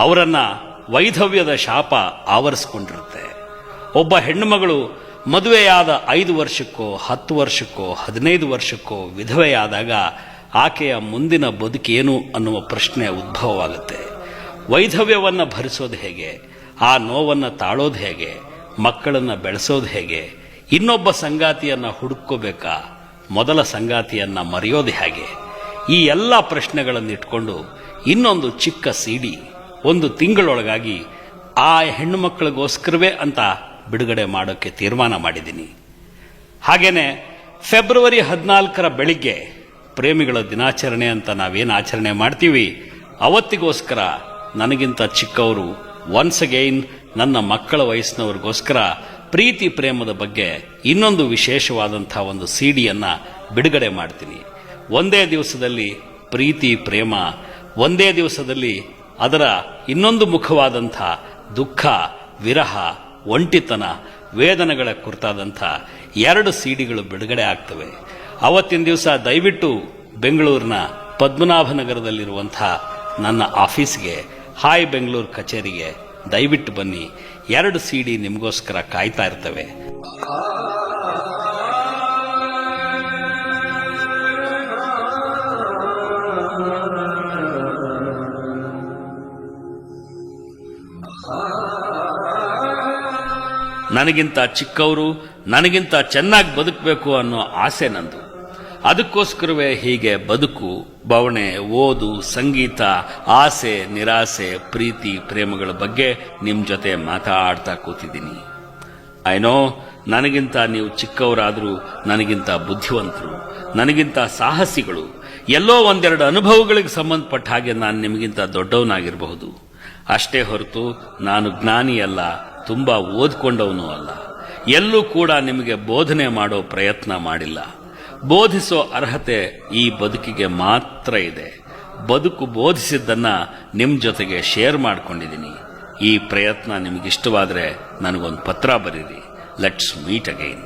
ಅವರನ್ನ ವೈಧವ್ಯದ ಶಾಪ ಆವರಿಸಿಕೊಂಡಿರುತ್ತೆ. ಒಬ್ಬ ಹೆಣ್ಣುಮಗಳು ಮದುವೆಯಾದ 5 ವರ್ಷಕ್ಕೋ 10 ವರ್ಷಕ್ಕೋ 15 ವರ್ಷಕ್ಕೋ ವಿಧವೆಯಾದಾಗ ಆಕೆಯ ಮುಂದಿನ ಬದುಕೇನು ಅನ್ನುವ ಪ್ರಶ್ನೆ ಉದ್ಭವವಾಗುತ್ತೆ. ವೈಧವ್ಯವನ್ನು ಭರಿಸೋದು ಹೇಗೆ? ಆ ನೋವನ್ನು ತಾಳೋದು ಹೇಗೆ? ಮಕ್ಕಳನ್ನು ಬೆಳೆಸೋದು ಹೇಗೆ? ಇನ್ನೊಬ್ಬ ಸಂಗಾತಿಯನ್ನ ಹುಡುಕೋಬೇಕಾ? ಮೊದಲ ಸಂಗಾತಿಯನ್ನ ಮರೆಯೋದು ಹೇಗೆ? ಈ ಎಲ್ಲ ಪ್ರಶ್ನೆಗಳನ್ನು ಇಟ್ಕೊಂಡು ಇನ್ನೊಂದು ಚಿಕ್ಕ ಸಿಡಿ 1 ತಿಂಗಳೊಳಗಾಗಿ ಆ ಹೆಣ್ಣು ಮಕ್ಕಳಿಗೋಸ್ಕರವೇ ಅಂತ ಬಿಡುಗಡೆ ಮಾಡೋಕ್ಕೆ ತೀರ್ಮಾನ ಮಾಡಿದ್ದೀನಿ. ಹಾಗೇನೆ ಫೆಬ್ರವರಿ 14ರ ಬೆಳಿಗ್ಗೆ ಪ್ರೇಮಿಗಳ ದಿನಾಚರಣೆ ಅಂತ ನಾವೇನು ಆಚರಣೆ ಮಾಡ್ತೀವಿ, ಅವತ್ತಿಗೋಸ್ಕರ ನನಗಿಂತ ಚಿಕ್ಕವರು ಒನ್ಸ್ ಅಗೈನ್ ನನ್ನ ಮಕ್ಕಳ ವಯಸ್ಸಿನವ್ರಿಗೋಸ್ಕರ ಪ್ರೀತಿ ಪ್ರೇಮದ ಬಗ್ಗೆ ಇನ್ನೊಂದು ವಿಶೇಷವಾದಂಥ ಒಂದು ಸಿಡಿಯನ್ನ ಬಿಡುಗಡೆ ಮಾಡ್ತೀನಿ. ಒಂದೇ ದಿವಸದಲ್ಲಿ ಪ್ರೀತಿ ಪ್ರೇಮ, ಒಂದೇ ದಿವಸದಲ್ಲಿ ಅದರ ಇನ್ನೊಂದು ಮುಖವಾದಂಥ ದುಃಖ, ವಿರಹ, ಒಂಟಿತನ, ವೇದನೆಗಳ ಕುರಿತಾದಂಥ 2 ಸಿಡಿಗಳು ಬಿಡುಗಡೆ ಆಗ್ತವೆ. ಅವತ್ತಿನ ದಿವಸ ದಯವಿಟ್ಟು ಬೆಂಗಳೂರಿನ ಪದ್ಮನಾಭನಗರದಲ್ಲಿರುವಂಥ ನನ್ನ ಆಫೀಸ್ಗೆ, ಹಾಯ್ ಬೆಂಗಳೂರು ಕಚೇರಿಗೆ ದಯವಿಟ್ಟು ಬನ್ನಿ. 2 ಸಿಡಿ ನಿಮಗೋಸ್ಕರ ಕಾಯ್ತಾ ಇರ್ತವೆ. ನನಗಿಂತ ಚಿಕ್ಕವರು, ನನಗಿಂತ ಚೆನ್ನಾಗಿ ಬದುಕಬೇಕು ಅನ್ನೋ ಆಸೆ ನಂದು. ಅದಕ್ಕೋಸ್ಕರವೇ ಹೀಗೆ ಬದುಕು, ಬವಣೆ, ಓದು, ಸಂಗೀತ, ಆಸೆ, ನಿರಾಸೆ, ಪ್ರೀತಿ ಪ್ರೇಮಗಳ ಬಗ್ಗೆ ನಿಮ್ಮ ಜೊತೆ ಮಾತಾಡ್ತಾ ಕೂತಿದ್ದೀನಿ. ಐನೋ ನನಗಿಂತ ನೀವು ಚಿಕ್ಕವರಾದರೂ ನನಗಿಂತ ಬುದ್ಧಿವಂತರು, ನನಗಿಂತ ಸಾಹಸಿಗಳು. ಎಲ್ಲೋ 1-2 ಅನುಭವಗಳಿಗೆ ಸಂಬಂಧಪಟ್ಟ ಹಾಗೆ ನಾನು ನಿಮಗಿಂತ ದೊಡ್ಡವನಾಗಿರಬಹುದು. ಅಷ್ಟೇ ಹೊರತು ನಾನು ಜ್ಞಾನಿಯಲ್ಲ, ತುಂಬಾ ಓದ್ಕೊಂಡವನು ಅಲ್ಲ. ಎಲ್ಲೂ ಕೂಡ ನಿಮಗೆ ಬೋಧನೆ ಮಾಡೋ ಪ್ರಯತ್ನ ಮಾಡಿಲ್ಲ. ಬೋಧಿಸೋ ಅರ್ಹತೆ ಈ ಬದುಕಿಗೆ ಮಾತ್ರ ಇದೆ. ಬದುಕು ಬೋಧಿಸಿದ್ದನ್ನ ನಿಮ್ಮ ಜೊತೆಗೆ ಶೇರ್ ಮಾಡ್ಕೊಂಡಿದ್ದೀನಿ. ಈ ಪ್ರಯತ್ನ ನಿಮಗಿಷ್ಟವಾದರೆ ನನಗೊಂದು ಪತ್ರ ಬರೀರಿ. Let's meet again.